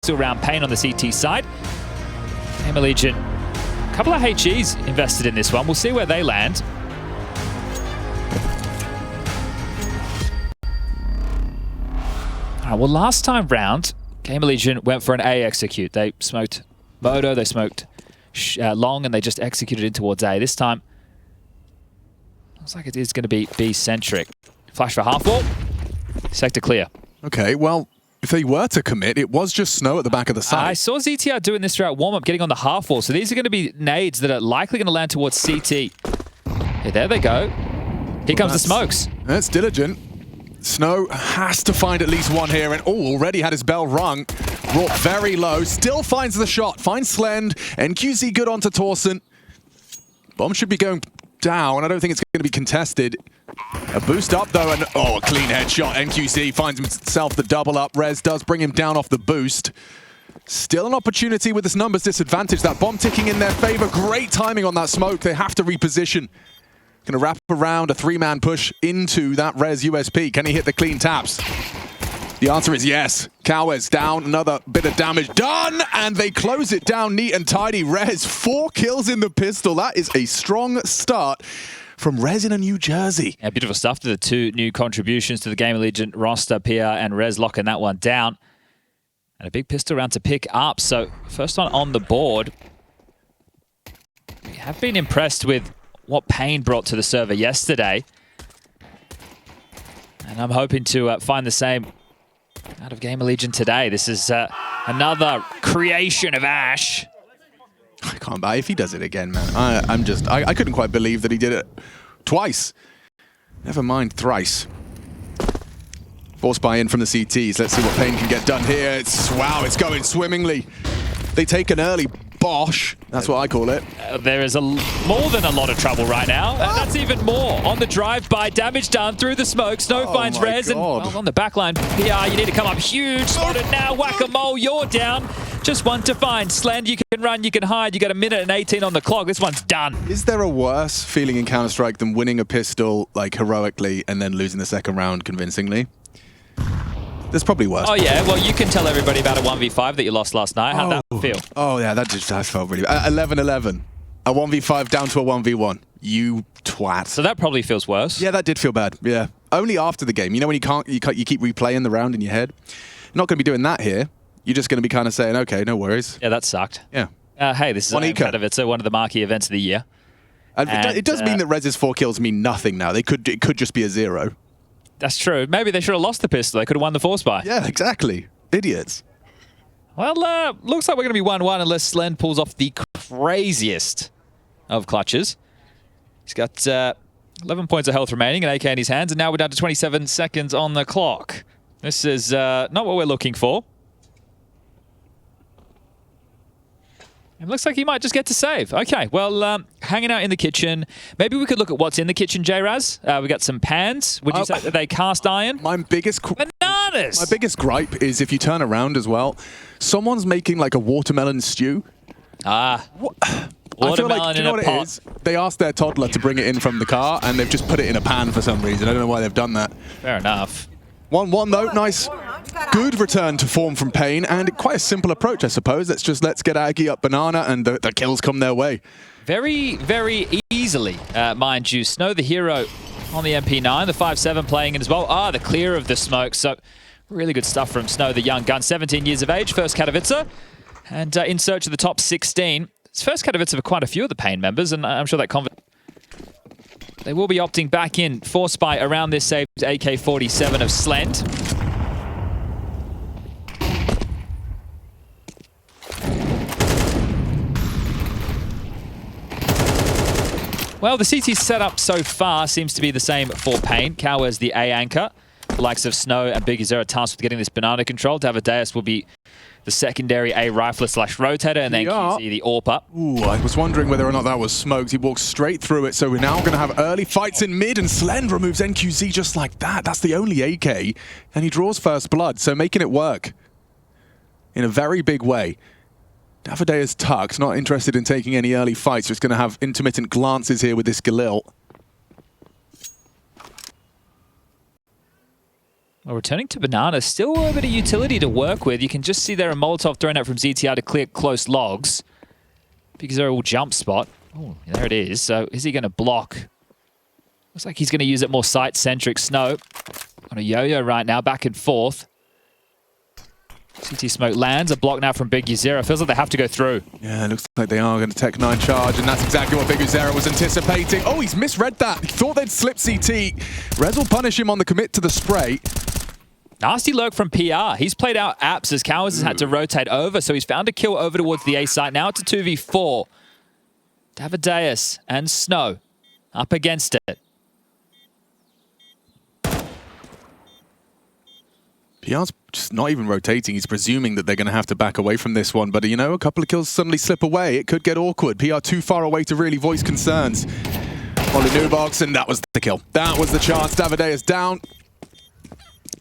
still around paiN on the CT side. GamerLegion, a couple of HEs invested in this one. We'll see where they land. All right, well, last time round, GamerLegion went for an A execute. They smoked Moto, they smoked Long, and they just executed in towards A. This time, looks like it is going to be B-centric. Flash for half wall. Sector clear. Okay, well, if they were to commit, it was just Snow at the back of the site. I saw ZTR doing this throughout warm-up, getting on the half wall. So these are going to be nades that are likely going to land towards CT. Okay, there they go. Here comes the smokes. That's diligent. Snow has to find at least one here, and already had his bell rung. Brought very low, still finds the shot, finds Slend, NQZ good onto Torsen. Bomb should be going down. I don't think it's going to be contested. A boost up though, and a clean headshot. NQZ finds himself the double up. Rez does bring him down off the boost. Still an opportunity with this numbers disadvantage. That bomb ticking in their favor. Great timing on that smoke. They have to reposition. Gonna wrap around a three-man push into that Rez USP. Can he hit the clean taps? The answer is yes. Katowice down, another bit of damage done, and they close it down neat and tidy. Rez, 4 kills in the pistol. That is a strong start from Rez in New Jersey. Yeah, beautiful stuff to the 2 new contributions to the GamerLegion roster. Pia and Rez locking that one down. And a big pistol round to pick up. So first one on the board. We have been impressed with what paiN brought to the server yesterday. And I'm hoping to find the same out of GamerLegion today. This is another creation of Ash. I can't buy if he does it again, man. I couldn't quite believe that he did it twice. Never mind thrice. Force buy in from the CTs. Let's see what paiN can get done here. Wow, it's going swimmingly. They take an early Bosh. That's what I call it. There is more than a lot of trouble right now. That's even more. On the drive-by, damage done through the smoke. Snow finds Rez, and well, on the backline, PR, you need to come up huge. Spotted now, whack-a-mole, you're down. Just one to find. Slend, you can run, you can hide. You got a minute and 18 on the clock. This one's done. Is there a worse feeling in Counter-Strike than winning a pistol like heroically and then losing the second round convincingly? There's probably worse. Oh yeah, well you can tell everybody about a 1v5 that you lost last night. How'd that feel? Oh yeah, that felt really bad. 11-11. A 1v5 down to a 1v1. You twat. So that probably feels worse. Yeah, that did feel bad. Yeah. Only after the game. You know when you keep replaying the round in your head? You're not going to be doing that here. You're just going to be kind of saying, okay, no worries. Yeah, that sucked. Yeah. Hey, this is IEM Katowice, one of the marquee events of the year. It does mean that Rez's 4 kills mean nothing now. It could just be a 0. That's true. Maybe they should have lost the pistol. They could have won the force buy. Yeah, exactly. Idiots. Well, looks like we're going to be 1-1 unless Slend pulls off the craziest of clutches. He's got 11 points of health remaining, an AK in his hands, and now we're down to 27 seconds on the clock. This is not what we're looking for. It looks like he might just get to save. Okay, well, hanging out in the kitchen. Maybe we could look at what's in the kitchen, J-Raz. We got some pans. Would you say that they cast iron? My biggest bananas. My biggest gripe is if you turn around as well, someone's making like a watermelon stew. I feel like, do you know what it is? They asked their toddler to bring it in from the car, and they've just put it in a pan for some reason. I don't know why they've done that. Fair enough. 1-1 though, nice. Good return to form from paiN, and quite a simple approach, I suppose. Let's get Aggie up banana, and the kills come their way. Very, very easily, mind you. Snow, the hero on the MP9, the 5-7 playing in as well. The clear of the smoke. So really good stuff from Snow, the young gun. 17 years of age, first Katowice, and in search of the top 16. It's first Katowice for quite a few of the paiN members, and I'm sure that they will be opting back in for spy around this saved AK-47 of Slend. Well, the CT setup so far seems to be the same for paiN. Katowice the A anchor. The likes of Snow and Big Azera tasked with getting this banana control. Davadeus will be the secondary A rifler / rotator, and then QZ the AWP. Ooh, I was wondering whether or not that was smoked. He walked straight through it, so we're now going to have early fights in mid, and Slend removes NQZ just like that. That's the only AK, and he draws first blood, so making it work in a very big way. Davadeus tucks, not interested in taking any early fights, just going to have intermittent glances here with this Galil. Well, returning to Banana, still a bit of utility to work with. You can just see there a Molotov thrown out from ZTR to clear close logs. Because they're all jump spot. Oh, there it is. So is he going to block? Looks like he's going to use it more site-centric. Snow on a yo-yo right now, back and forth. CT smoke lands, a block now from Big Uzera. Feels like they have to go through. Yeah, it looks like they are going to Tech 9 charge, and that's exactly what Big Uzera was anticipating. Oh, he's misread that. He thought they'd slip CT. Rez will punish him on the commit to the spray. Nasty lurk from PR. He's played out apps as Katowice has had to rotate over, so he's found a kill over towards the A site. Now it's a 2v4. Davideus and Snow up against it. PR's just not even rotating. He's presuming that they're going to have to back away from this one. But, you know, a couple of kills suddenly slip away. It could get awkward. PR too far away to really voice concerns. On the new box, and that was the kill. That was the chance. Davideus down.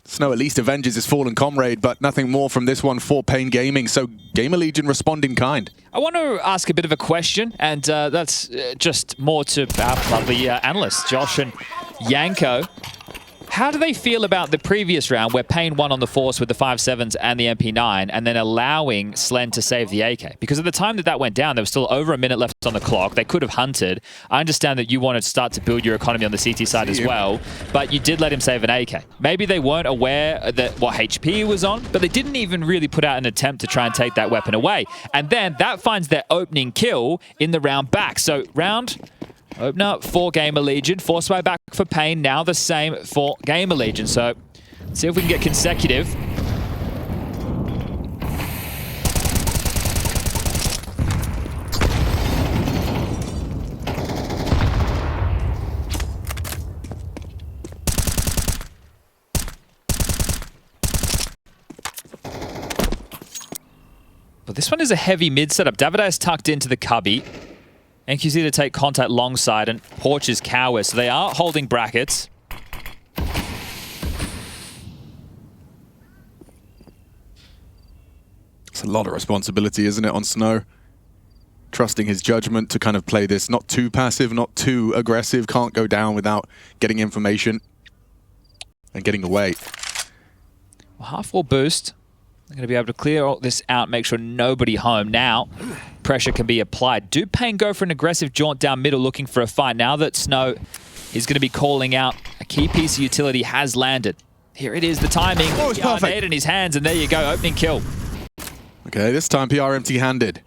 Snow at least avenges his fallen comrade, but nothing more from this one for paiN Gaming. So GamerLegion respond in kind. I want to ask a bit of a question, and that's just more to our lovely analysts, Josh and Yanko. How do they feel about the previous round where paiN won on the force with the 5.7s and the MP9 and then allowing Slen to save the AK? Because at the time that went down, there was still over a minute left on the clock. They could have hunted. I understand that you wanted to start to build your economy on the CT side as well, but you did let him save an AK. Maybe they weren't aware that what HP he was on, but they didn't even really put out an attempt to try and take that weapon away. And then that finds their opening kill in the round back. So round... opener for GamerLegion, force way back for paiN, now the same for GamerLegion. So let's see if we can get consecutive. But this one is a heavy mid setup. Davideus tucked into the cubby. NQZ to take contact long side and Porches Katowice. So they are holding brackets. It's a lot of responsibility, isn't it, on Snow? Trusting his judgment to kind of play this not too passive, not too aggressive, can't go down without getting information and getting away. Well, half wall boost. They're going to be able to clear all this out, make sure nobody home. Now, pressure can be applied. Do paiN go for an aggressive jaunt down middle looking for a fight? Now that Snow is going to be calling out, a key piece of utility has landed. Here it is, the timing. Oh, it's perfect. Nade in his hands, and there you go, opening kill. Okay, this time PR empty-handed.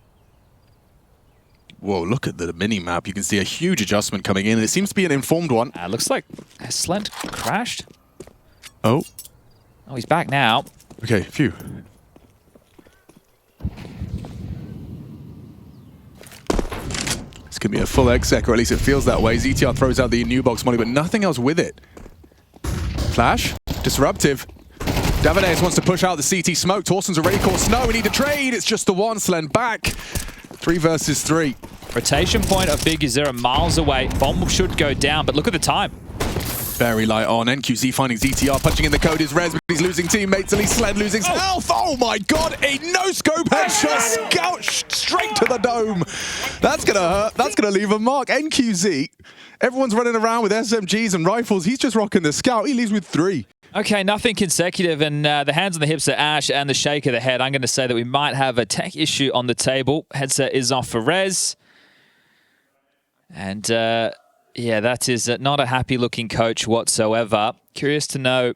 Whoa, look at the mini-map. You can see a huge adjustment coming in, and it seems to be an informed one. Looks like has Slent crashed? Oh. Oh, he's back now. Okay, phew. This could be a full exec, or at least it feels that way. ZTR throws out the new box molly, but nothing else with it. Flash, disruptive. Davideus wants to push out the CT smoke. Torsen's already caught Snow. We need to trade. It's just the one. Slen back. 3 versus 3. Rotation point of Big Uzera miles away. Bomb should go down, but look at the time. Very light on. NQZ finding ZTR, punching in the code is Rez, but he's losing teammates. At least Slen losing health. Oh my god, a no-scope headshot scout straight to the dome. That's gonna hurt. That's gonna leave a mark. NQZ, everyone's running around with SMGs and rifles. He's just rocking the scout. He leaves with 3. Okay, nothing consecutive, and the hands on the hips are Ash and the shake of the head. I'm going to say that we might have a tech issue on the table. Headset is off for Rez. And yeah, that is not a happy-looking coach whatsoever. Curious to know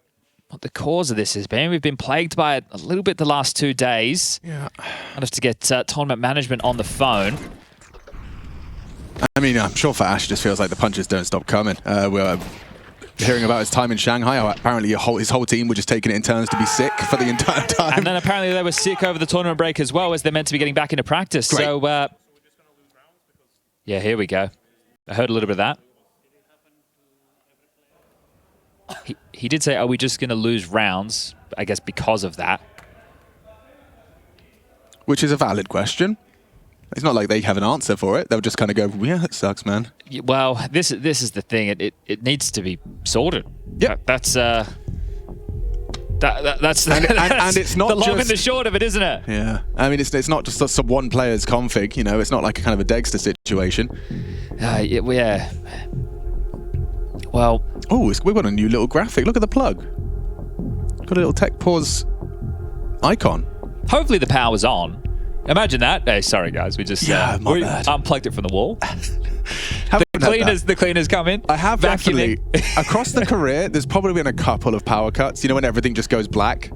what the cause of this has been. We've been plagued by it a little bit the last 2 days. Yeah. I'll have to get tournament management on the phone. I mean, I'm sure for Ash, it just feels like the punches don't stop coming. We're hearing about his time in Shanghai. Apparently his whole team were just taking it in turns to be sick for the entire time. And then apparently they were sick over the tournament break as well, as they're meant to be getting back into practice. Great. So, yeah, here we go. I heard a little bit of that. He did say, are we just going to lose rounds, I guess, because of that? Which is a valid question. It's not like they have an answer for it. They'll just kind of go, yeah, that sucks, man. Well, this is the thing. It needs to be sorted. Yeah, that's and it's not the long just, and the short of it, isn't it? Yeah, I mean, it's not just some one player's config. You know, it's not like a kind of a Dexter situation. Yeah. Well, oh, we've got a new little graphic. Look at the plug. Got a little tech pause icon. Hopefully the power's on. Imagine that. Hey, sorry guys, we just we unplugged it from the wall. The cleaners come in. I have definitely across the career. There's probably been a couple of power cuts. You know when everything just goes black.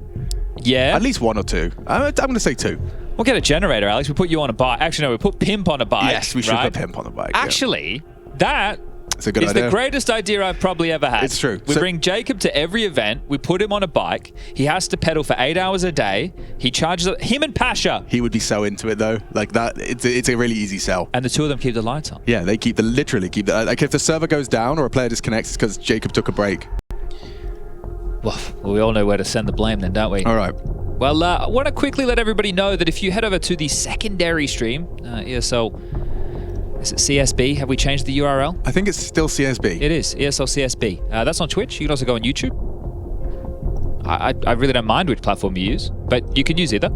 Yeah. At least 1 or 2. I'm going to say 2. We'll get a generator, Alex. We put you on a bike. Actually, no, we put Pimp on a bike. Yes, we should put Pimp on the bike. Actually, that it's a good idea. the greatest idea I've probably ever had. It's true. We bring Jacob to every event. We put him on a bike. He has to pedal for 8 hours a day. He charges him and Pasha. He would be so into it though. Like that, it's a really easy sell. And the two of them keep the lights on. Yeah, they literally keep the. Like if the server goes down or a player disconnects, it's because Jacob took a break. Well, we all know where to send the blame then, don't we? All right. Well, I want to quickly let everybody know that if you head over to the secondary stream, ESL, is it CSB? Have we changed the URL? I think it's still CSB. It is, ESL CSB. That's on Twitch. You can also go on YouTube. I really don't mind which platform you use, but you can use either.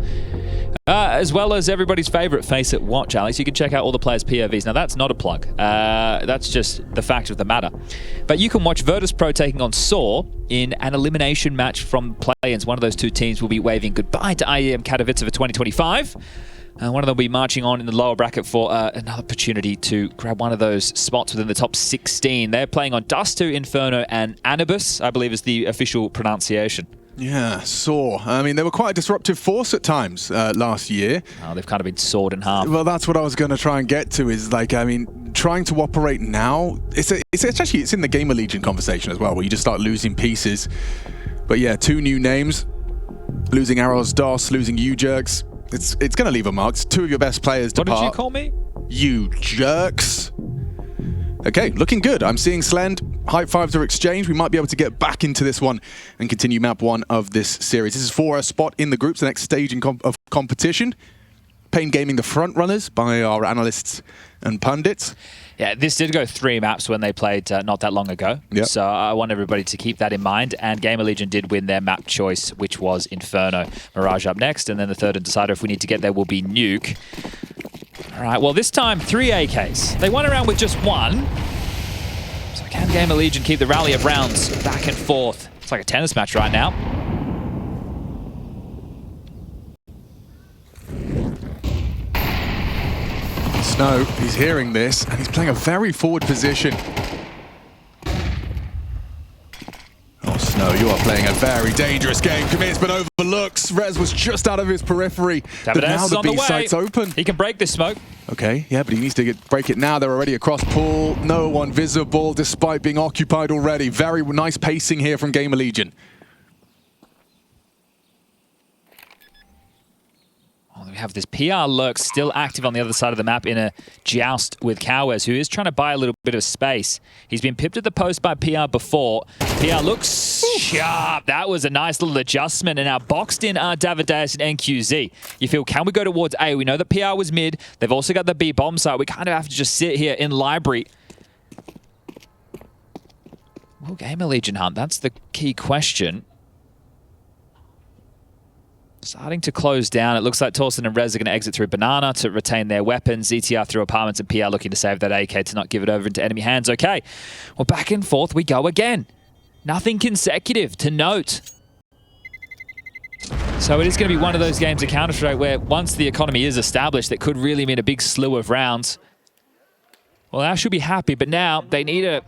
As well as everybody's favorite Face It Watch, Alex. You can check out all the players' POVs. Now, that's not a plug. That's just the fact of the matter. But you can watch Virtus Pro taking on Saw in an elimination match from play-ins. One of those two teams will be waving goodbye to IEM Katowice for 2025. One of them will be marching on in the lower bracket for another opportunity to grab one of those spots within the top 16. They're playing on Dust2, Inferno, and Anubis, I believe is the official pronunciation. Yeah, Saw. I mean, they were quite a disruptive force at times last year. Oh, they've kind of been sawed in half. Well, that's what I was going to try and get to is like, I mean, trying to operate now, it's in the GamerLegion conversation as well, where you just start losing pieces. But yeah, 2 new names, losing Arrows DOS, losing U-Jerks. It's going to leave a mark. It's 2 of your best players depart. What did you call me? You jerks. Okay, looking good. I'm seeing Slend. High fives are exchanged. We might be able to get back into this one and continue map 1 of this series. This is for a spot in the groups, the next stage of competition. paiN Gaming, the front runners by our analysts and pundits. Yeah, this did go 3 maps when they played not that long ago. Yep. So I want everybody to keep that in mind. And GamerLegion did win their map choice, which was Inferno. Mirage up next, and then the third and decider, if we need to get there, will be Nuke. All right, well, this time 3 AKs. They won around with just 1. So can GamerLegion keep the rally of rounds back and forth? It's like a tennis match right now. Snow, he's hearing this, and he's playing a very forward position. Oh, Snow, you are playing a very dangerous game. Commits, but overlooks. Rez was just out of his periphery. But now the B site's open. He can break this smoke. Okay, yeah, but he needs to break it now. They're already across pool. No one visible, despite being occupied already. Very nice pacing here from GamerLegion. We have this PR Lurk still active on the other side of the map in a joust with Katowice, who is trying to buy a little bit of space. He's been pipped at the post by PR before. PR looks sharp. That was a nice little adjustment. And now boxed in are Davideus and NQZ. You feel, can we go towards A? We know that PR was mid. They've also got the B bomb site. We kind of have to just sit here in library. Well, GamerLegion hunt, that's the key question. Starting to close down. It looks like Torsten and Rez are going to exit through Banana to retain their weapons. ZTR through apartments, and PR looking to save that AK to not give it over into enemy hands. Okay, well, back and forth we go again. Nothing consecutive to note. So it is going to be one of those games of Counter-Strike where once the economy is established, that could really mean a big slew of rounds. Well, I should be happy, but now they need a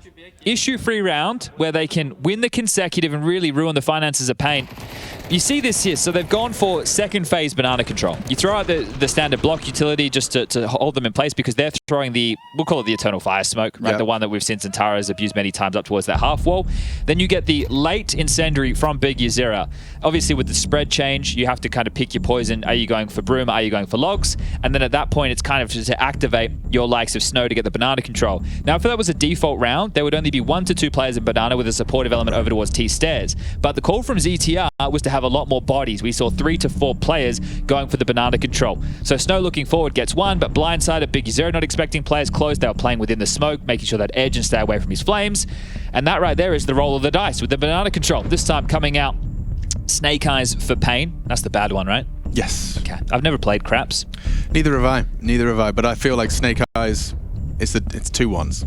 issue-free round where they can win the consecutive and really ruin the finances of paiN. You see this here, so they've gone for second phase banana control. You throw out the standard block utility just to hold them in place because they're throwing the, we'll call it the Eternal Fire Smoke, right? Yep. The one that we've seen Zentara's abused many times up towards that half wall. Then you get the late incendiary from Big Yazira. Obviously with the spread change, you have to kind of pick your poison. Are you going for Broom? Are you going for Logs? And then at that point, it's kind of just to activate your likes of Snow to get the banana control. Now, if that was a default round, there would only be 1 to 2 players in banana with a supportive element over towards T stairs. But the call from ZTR was to have a lot more bodies. We saw 3 to 4 players going for the banana control. So Snow looking forward gets 1, but blindsided. Big Zero not expecting players close. They were playing within the smoke, making sure that edge and stay away from his flames. And that right there is the roll of the dice with the banana control. This time coming out Snake Eyes for paiN. That's the bad one, right? Yes. Okay. I've never played Craps. Neither have I. Neither have I. But I feel like Snake Eyes, it's 2 ones.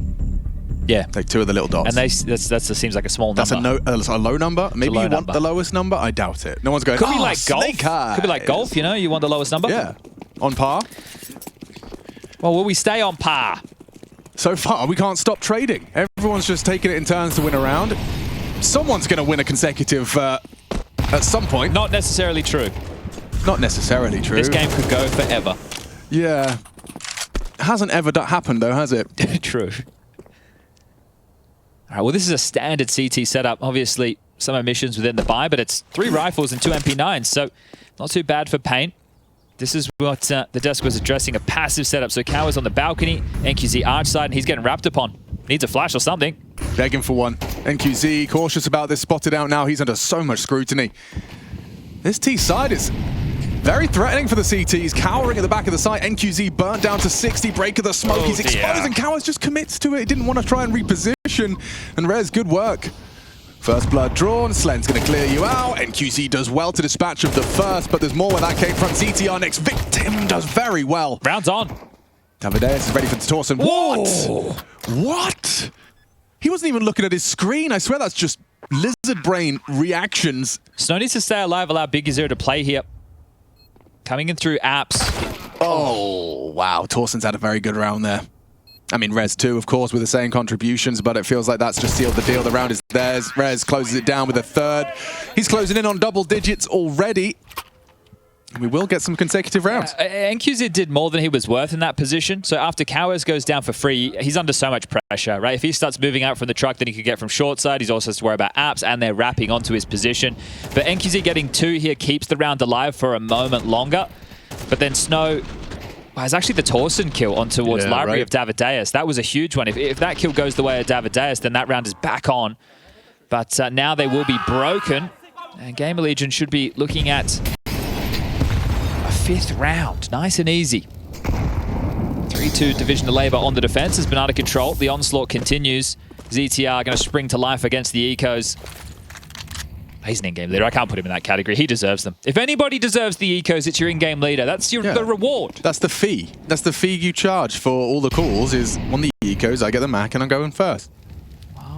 Yeah. Take 2 of the little dots. And that seems like a small number. That's a low number. Maybe you want number. the lowest number? I doubt it. No one's going, Could be like golf. snake eyes. Could be like golf, you know? You want the lowest number? Yeah. On par. Well, will we stay on par? So far, we can't stop trading. Everyone's just taking it in turns to win a round. Someone's going to win a consecutive at some point. Not necessarily true. Not necessarily true. This game could go forever. Yeah. Hasn't ever happened, though, has it? True. All right, well, this is a standard CT setup. Obviously, some omissions within the buy, but it's 3 rifles and 2 MP9s, so not too bad for paiN. This is what the desk was addressing, a passive setup. So Cow on the balcony, NQZ arch side, and he's getting wrapped upon. Needs a flash or something. Begging for one. NQZ cautious about this, spotted out now. He's under so much scrutiny. This T side is very threatening for the CTs. Cowering at the back of the site. NQZ burnt down to 60. Break of the smoke. He's exposed, and Cowards just commits to it. He didn't want to try and reposition. And Rez, good work. First blood drawn. Slen's going to clear you out. NQZ does well to dispatch of the first, but there's more where that came from. CTR next. Victim does very well. Round's on. Davideus is ready for the Torsen. Whoa. What? He wasn't even looking at his screen. I swear that's just lizard brain reactions. Snow needs to stay alive, allow Big Zero to play here. Coming in through apps. Oh, wow. Torsen's had a very good round there. I mean, Rez too, of course, with the same contributions, but it feels like that's just sealed the deal. The round is theirs. Rez closes it down with a 3rd. He's closing in on double digits already. We will get some consecutive rounds. NQZ did more than he was worth in that position. So after Cowers goes down for free, he's under so much pressure, right? If he starts moving out from the truck, then he could get from short side. He also has to worry about apps, and they're wrapping onto his position. But NQZ getting 2 here keeps the round alive for a moment longer. But then Snow has actually the Torsen kill on towards Library of Davideus. That was a huge one. If that kill goes the way of Davideus, then that round is back on. But now they will be broken. And GamerLegion should be looking at a 5th round. Nice and easy. 3-2 Division of Labor on the defense has been out of control. The onslaught continues. ZTR going to spring to life against the Ecos. He's an in-game leader. I can't put him in that category. He deserves them. If anybody deserves the Ecos, it's your in-game leader. That's the reward. That's the fee. That's the fee you charge for all the calls is on the Ecos, I get the Mac and I'm going first.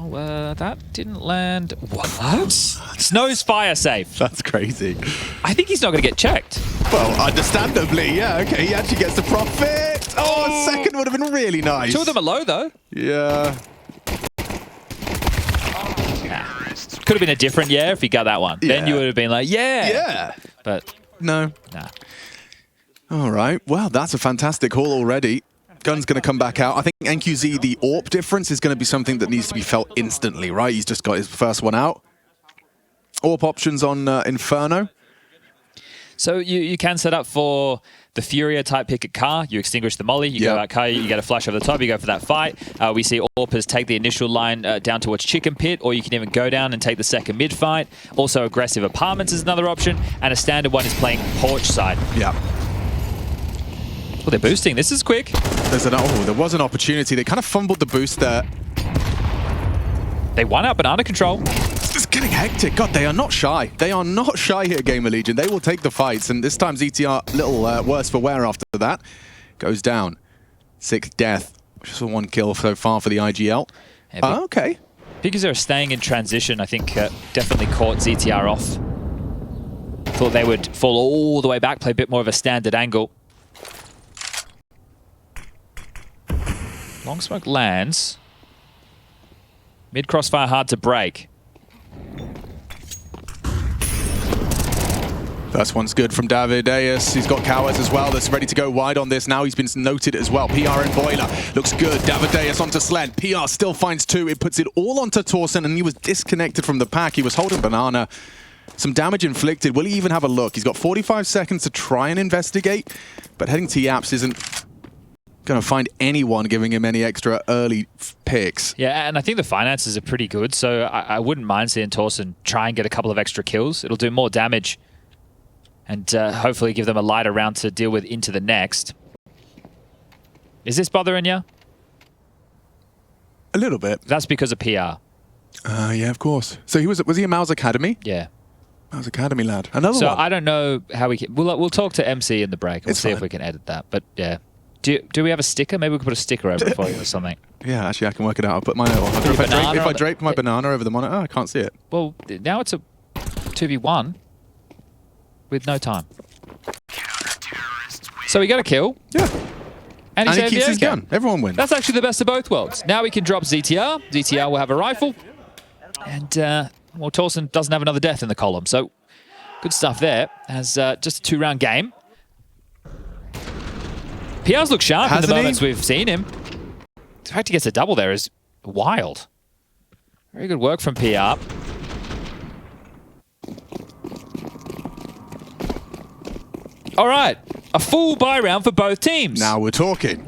Well, that didn't land. What? Snow's fire safe. That's crazy. I think he's not going to get checked. Well, understandably, yeah. Okay, he actually gets the profit. Oh, a 2nd would have been really nice. 2 of them are low, though. Yeah. Could have been a different if he got that one. Yeah. Then you would have been like, Yeah. But no. Nah. All right. Well, that's a fantastic haul already. Gun's going to come back out. I think NQZ, the AWP difference is going to be something that needs to be felt instantly, right? He's just got his first one out. AWP options on Inferno. So you can set up for the Furia type pick at car. You extinguish the molly, you go out car, you get a flash over the top, you go for that fight. We see AWPers take the initial line down towards Chicken Pit, or you can even go down and take the second mid fight. Also aggressive apartments is another option, and a standard one is playing porch side. Yeah. Well, they're boosting. This is quick. There was an opportunity. They kind of fumbled the boost there. They won out, but under control. It's getting hectic. God, they are not shy. They are not shy here, GamerLegion. They will take the fights, and this time ZTR a little worse for wear after that. Goes down. 6th death. Just 1 kill so far for the IGL. Yeah, okay. Because they're staying in transition, I think definitely caught ZTR off. Thought they would fall all the way back, play a bit more of a standard angle. Long smoke lands. Mid crossfire hard to break. First one's good from Davideus. He's got Cowards as well that's ready to go wide on this. Now he's been noted as well. PR and Boiler. Looks good. Davideus onto Slen. PR still finds 2. It puts it all onto Torsen, and he was disconnected from the pack. He was holding Banana. Some damage inflicted. Will he even have a look? He's got 45 seconds to try and investigate, but heading to Yaps isn't going to find anyone giving him any extra early picks. Yeah, and I think the finances are pretty good, so I wouldn't mind seeing Torsen try and get a couple of extra kills. It'll do more damage and hopefully give them a lighter round to deal with into the next. Is this bothering you? A little bit. That's because of PR. Yeah, of course. So was he a Mouse Academy? Yeah. Mouse Academy lad. Another so one. I don't know how we can... We'll talk to MC in the break. We'll see if we can edit that. But yeah. Do we have a sticker? Maybe we could put a sticker over it for you or something. Yeah, actually, I can work it out. I'll put mine on. If I drape my banana over the monitor, I can't see it. Well, now it's a 2v1 with no time. So we got a kill. Yeah. And he keeps his gun. Everyone wins. That's actually the best of both worlds. Now we can drop ZTR. ZTR will have a rifle. And, well, Torsen doesn't have another death in the column. So good stuff there as just a 2-round game. PR's looked sharp in the moments we've seen him. The fact he gets a double there is wild. Very good work from PR. All right, a full buy round for both teams. Now we're talking.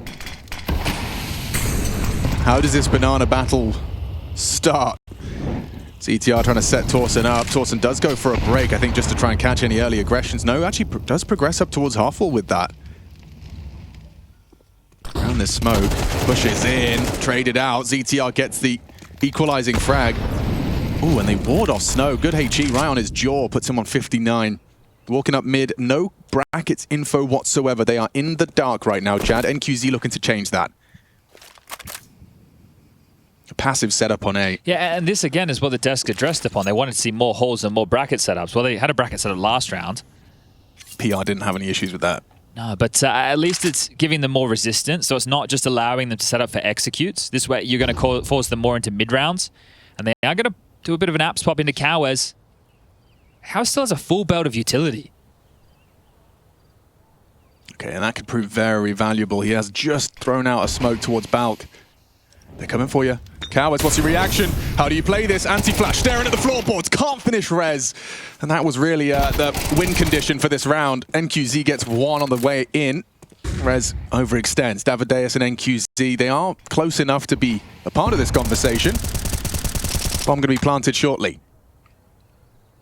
How does this banana battle start? ZTR trying to set Torsen up. Torsen does go for a break, I think, just to try and catch any early aggressions. No, actually does progress up towards Hoffel with that. Around this smoke, pushes in, traded out. ZTR gets the equalizing frag. Ooh, and they ward off Snow. Good HE right on his jaw, puts him on 59. Walking up mid, no brackets info whatsoever. They are in the dark right now, Chad. NQZ looking to change that. A passive setup on A. Yeah, and this again is what the desk addressed upon. They wanted to see more holes and more bracket setups. Well, they had a bracket setup last round. PR didn't have any issues with that. No, but at least it's giving them more resistance, so it's not just allowing them to set up for executes. This way, you're going to force them more into mid-rounds, and they are going to do a bit of an apps pop into Katowice. House still has a full belt of utility. Okay, and that could prove very valuable. He has just thrown out a smoke towards Balk. They're coming for you. Katowice, what's your reaction? How do you play this? Anti-flash, staring at the floorboards, can't finish res. And that was really the win condition for this round. NQZ gets one on the way in. Res overextends. Davideus and NQZ, they are close enough to be a part of this conversation. Bomb going to be planted shortly.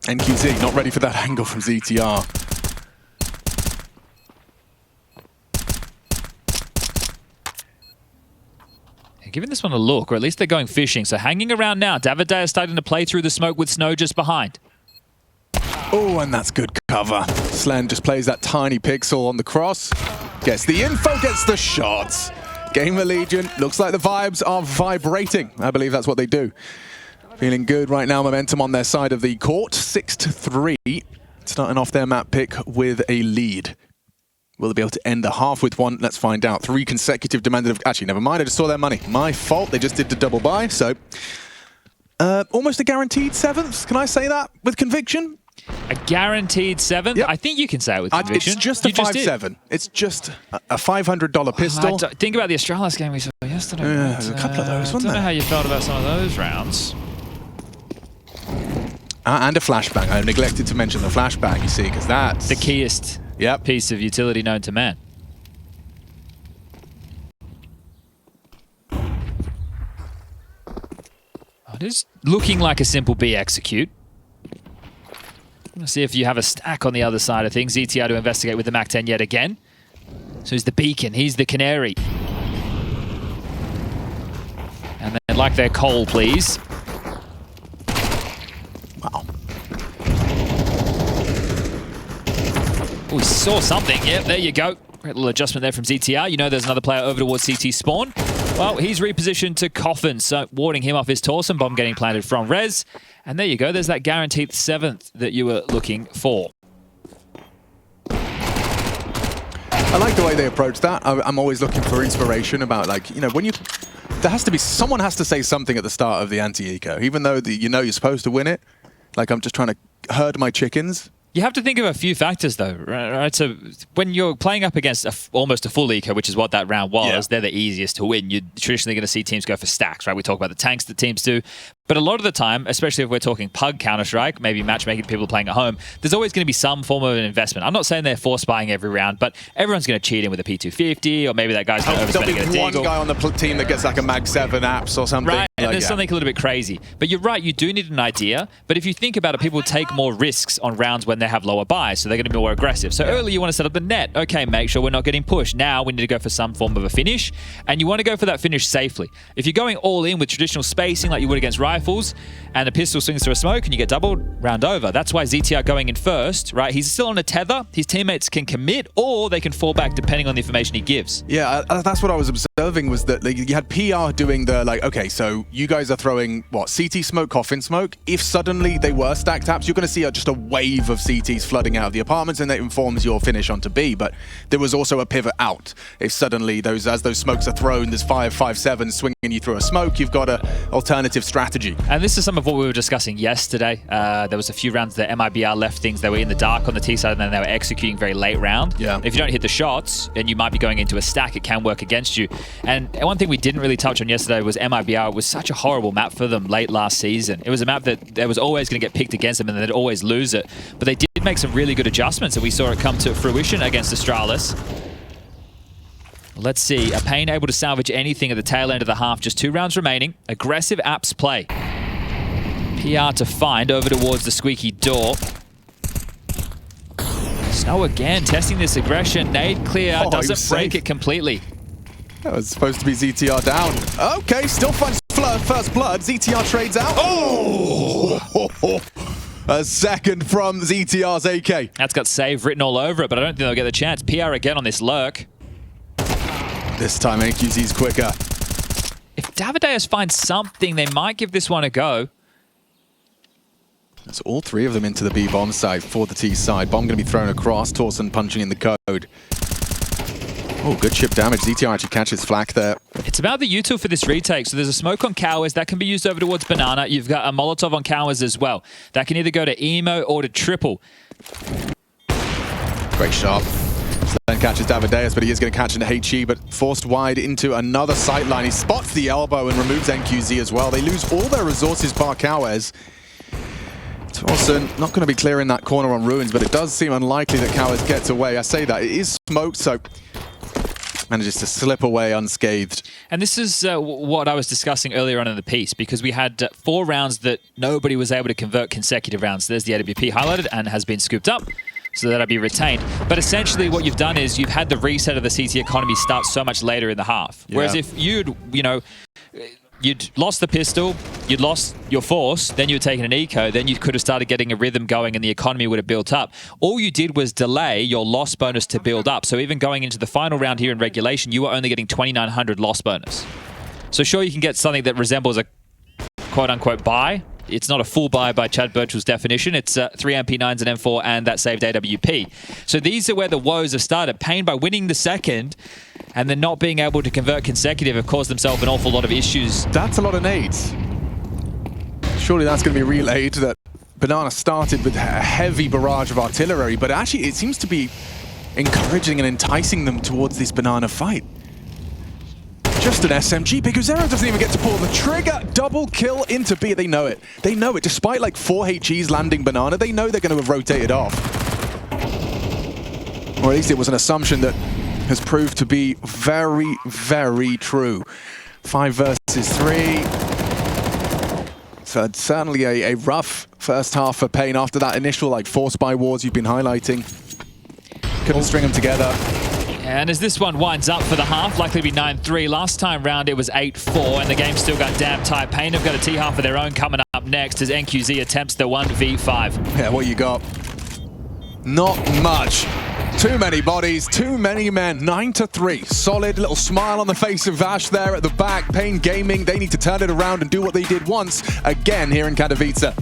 NQZ not ready for that angle from ZTR. Giving this one a look, or at least they're going fishing. So hanging around now. Davideus is starting to play through the smoke with Snow just behind. Oh, and that's good cover. Slen just plays that tiny pixel on the cross. Gets the info, gets the shots. GamerLegion, looks like the vibes are vibrating. I believe that's what they do. Feeling good right now, momentum on their side of the court. 6-3, starting off their map pick with a lead. Will they be able to end the half with one? Let's find out. 3 consecutive demanded... Actually, never mind. I just saw their money. My fault. They just did the double buy. So, almost a guaranteed 7th. Can I say that with conviction? A guaranteed 7th? Yep. I think you can say it with conviction. It's just a 5-7. It's just a $500 pistol. Think about the Astralis game we saw yesterday. Yeah, there's a couple of those, wasn't there? I don't know how you felt about some of those rounds. And a flashbang. I neglected to mention the flashbang, you see, because that's... the keyest piece of utility known to man. It is looking like a simple B execute. Let's see if you have a stack on the other side of things. ZTR to investigate with the MAC-10 yet again. So he's the beacon, he's the canary. And they'd like their coal, please. Wow. Oh, we saw something. Yep, there you go. Great little adjustment there from ZTR. You know there's another player over towards CT spawn. Well, he's repositioned to Coffin, so warding him off his Torsen. Bomb getting planted from Res. And there you go. There's that guaranteed 7th that you were looking for. I like the way they approach that. I'm always looking for inspiration about, like, you know, when you... There has to be... Someone has to say something at the start of the anti-eco, even though you know you're supposed to win it. Like, I'm just trying to herd my chickens. You have to think of a few factors, though, right? So when you're playing up against almost a full eco, which is what that round was, they're the easiest to win. You're traditionally going to see teams go for stacks, right? We talk about the tanks that teams do. But a lot of the time, especially if we're talking pug Counter-Strike, maybe matchmaking people playing at home, there's always going to be some form of an investment. I'm not saying they're force buying every round, but everyone's going to cheat in with a P250, or maybe that guy's going to overspend and get a There'll be deagle. one guy on the team that gets like a Mag-7 apps or something. Right, and there's something a little bit crazy. But you're right, you do need an idea. But if you think about it, people take more risks on rounds when they have lower buys, so they're going to be more aggressive. So early you want to set up the net. Okay, make sure we're not getting pushed. Now we need to go for some form of a finish, and you want to go for that finish safely. If you're going all in with traditional spacing like you would against Rifle, rifles and the pistol swings through a smoke and you get doubled, round over. That's why ZTR going in first, right? He's still on a tether. His teammates can commit or they can fall back depending on the information he gives. Yeah, that's what I was observing, was that you had PR doing the, like, okay, so you guys are throwing, what, CT smoke, coffin smoke? If suddenly they were stacked taps, you're going to see just a wave of CTs flooding out of the apartments, and that informs your finish onto B. But there was also a pivot out. If suddenly, as those smokes are thrown, there's 5-5-7 swinging you through a smoke, you've got an alternative strategy. And this is some of what we were discussing yesterday. There was a few rounds that MIBR left things. They were in the dark on the T side, and then they were executing very late round. Yeah. If you don't hit the shots, and you might be going into a stack, it can work against you. And one thing we didn't really touch on yesterday was MIBR was such a horrible map for them late last season. It was a map that there was always going to get picked against them, and they'd always lose it. But they did make some really good adjustments, and we saw it come to fruition against Astralis. Let's see, a paiN able to salvage anything at the tail end of the half. Just 2 rounds remaining. Aggressive apps play. PR to find over towards the squeaky door. Snow again, testing this aggression. Nade clear, doesn't break it completely. That was supposed to be ZTR down. Okay, still finds first blood. ZTR trades out. Oh! A second from ZTR's AK. That's got save written all over it, but I don't think they'll get the chance. PR again on this lurk. This time NQZ's quicker. If Davideus finds something, they might give this one a go. There's all 3 of them into the B bomb site for the T side. Bomb going to be thrown across. Torsen punching in the code. Oh, good chip damage. ZTR actually catches flak there. It's about the util for this retake. So there's a smoke on Katowice that can be used over towards Banana. You've got a Molotov on Katowice as well. That can either go to emo or to triple. Great shot. Then catches Davideus, but he is going to catch into HE, but forced wide into another sightline. He spots the elbow and removes NQZ as well. They lose all their resources bar Katowice. Torsen not going to be clearing that corner on Ruins, but it does seem unlikely that Katowice gets away. I say that. It is smoked, so manages to slip away unscathed. And this is what I was discussing earlier on in the piece, because we had 4 rounds that nobody was able to convert consecutive rounds. There's the AWP highlighted and has been scooped up, so that'll be retained. But essentially what you've done is you've had the reset of the CT economy start so much later in the half. Yeah. Whereas if you'd lost the pistol, you'd lost your force, then you were taking an eco, then you could have started getting a rhythm going and the economy would have built up. All you did was delay your loss bonus to build up. So even going into the final round here in regulation, you were only getting 2,900 loss bonus. So sure, you can get something that resembles a quote-unquote buy. It's not a full buy by Chad Birchall's definition. It's 3 MP9s and M4 and that saved AWP. So these are where the woes have started. paiN, by winning the second and then not being able to convert consecutive, have caused themselves an awful lot of issues. That's a lot of nades. Surely that's going to be relayed that Banana started with a heavy barrage of artillery, but actually it seems to be encouraging and enticing them towards this Banana fight. Just an SMG, because Zero doesn't even get to pull the trigger. Double kill into B. They know it. They know it. Despite like 4 HEs landing Banana, they know they're going to have rotated off. Or at least it was an assumption that has proved to be very, very true. 5 versus 3. So it's certainly a rough first half for paiN after that initial like forced by wars you've been highlighting. Couldn't string them together. And as this one winds up for the half, likely to be 9-3. Last time round it was 8-4, and the game still got damn tight. paiN have got a T-half of their own coming up next as NQZ attempts the 1v5. Yeah, what you got? Not much. Too many bodies, too many men. 9-3. Solid little smile on the face of Vash there at the back. paiN Gaming, they need to turn it around and do what they did once again here in Katowice.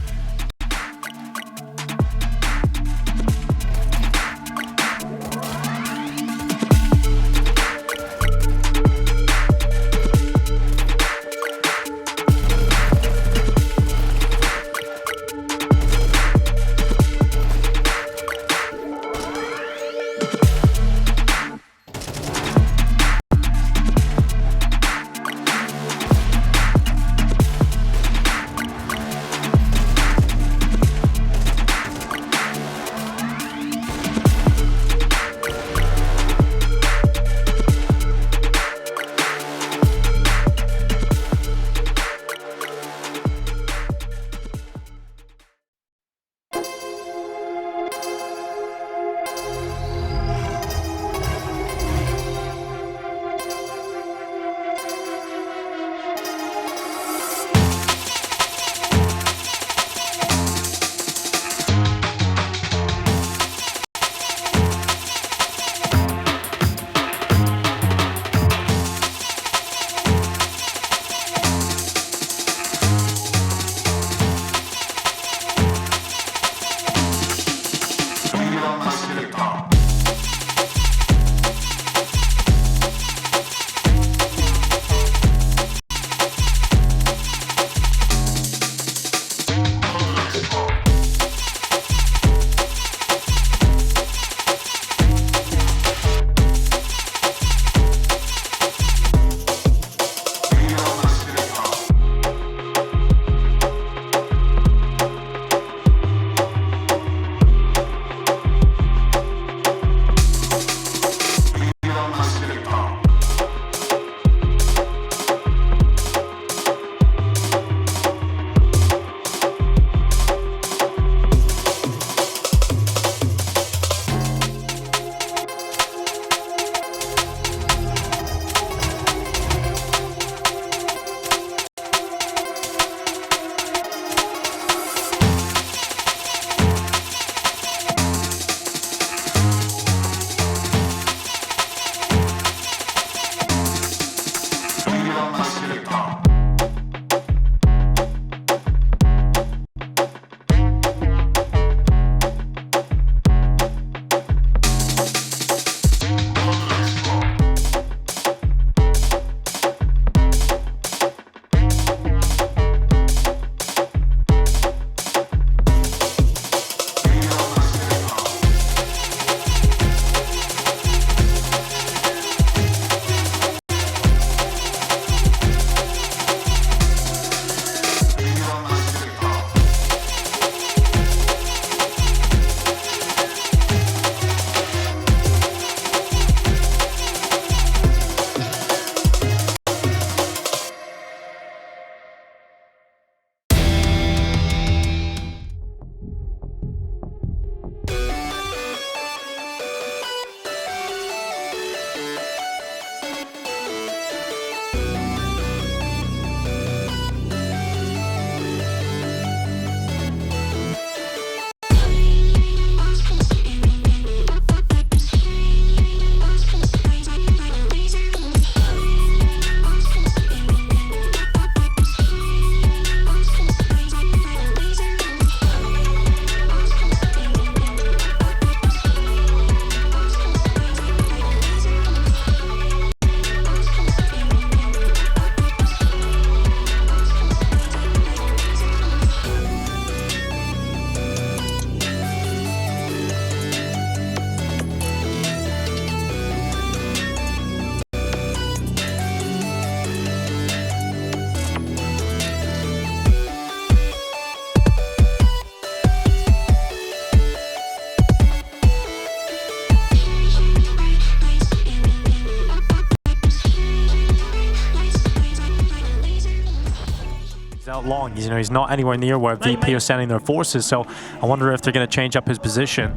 long. He's not anywhere near where VP are sending their forces, so I wonder if they're going to change up his position.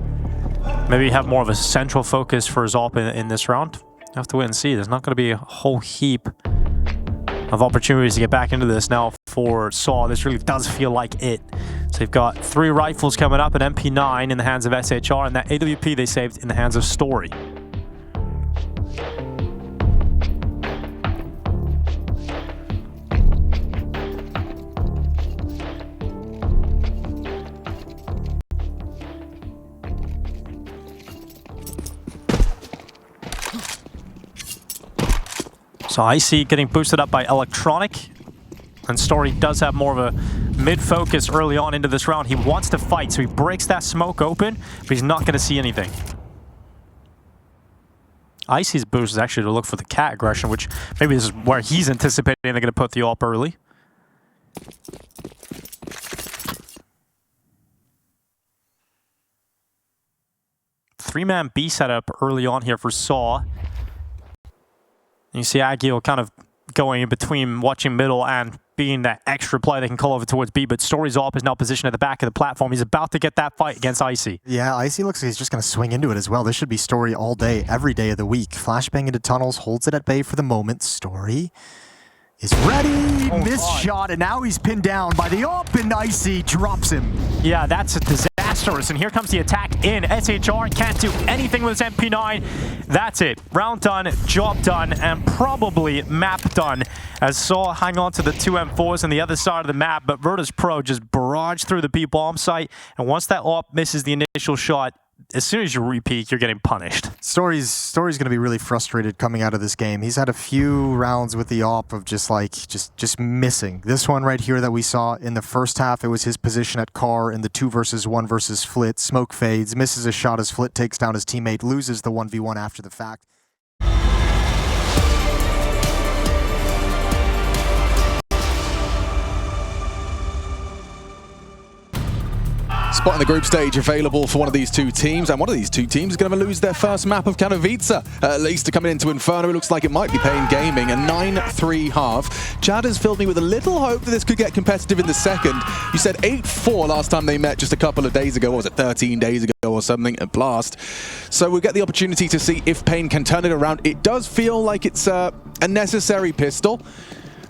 Maybe have more of a central focus for Zop in this round. Have to wait and see. There's not going to be a whole heap of opportunities to get back into this now for Saw. This really does feel like it. So they've got 3 rifles coming up, an MP9 in the hands of SHR, and that AWP they saved in the hands of Story. So Icy getting boosted up by Electronic, and Story does have more of a mid-focus early on into this round. He wants to fight, so he breaks that smoke open, but he's not going to see anything. Icy's boost is actually to look for the cat aggression, which maybe this is where he's anticipating they're going to put the AWP early. Three-man B setup early on here for Saw. You see Agil kind of going in between watching middle and being that extra play they can call over towards B, but Story's AWP is now positioned at the back of the platform. He's about to get that fight against Icy. Yeah, Icy looks like he's just going to swing into it as well. This should be Story all day, every day of the week. Flashbang into tunnels, holds it at bay for the moment. Story is ready. Missed shot, and now he's pinned down by the AWP, and Icy drops him. Yeah, that's a disastrous, and here comes the attack in. SHR can't do anything with his MP9. That's it. Round done, job done, and probably map done. As Saw hang on to the 2 M4s on the other side of the map, but Virtus Pro just barrage through the B bomb site, and once that AWP misses the initial shot, as soon as you repeat, you're getting punished. Story's going to be really frustrated coming out of this game. He's had a few rounds with the AWP of just missing. This one right here that we saw in the first half, it was his position at car in the 2 versus 1 versus Flit. Smoke fades, misses a shot as Flit takes down his teammate, loses the 1v1 after the fact. Spot in the group stage available for one of these 2 teams, and one of these 2 teams is going to lose their first map of Katowice. At least to coming into Inferno, it looks like it might be paiN Gaming, a 9-3 half. Chad has filled me with a little hope that this could get competitive in the second. You said 8-4 last time they met just a couple of days ago, or was it 13 days ago or something, at Blast. So we'll get the opportunity to see if paiN can turn it around. It does feel like it's a necessary pistol.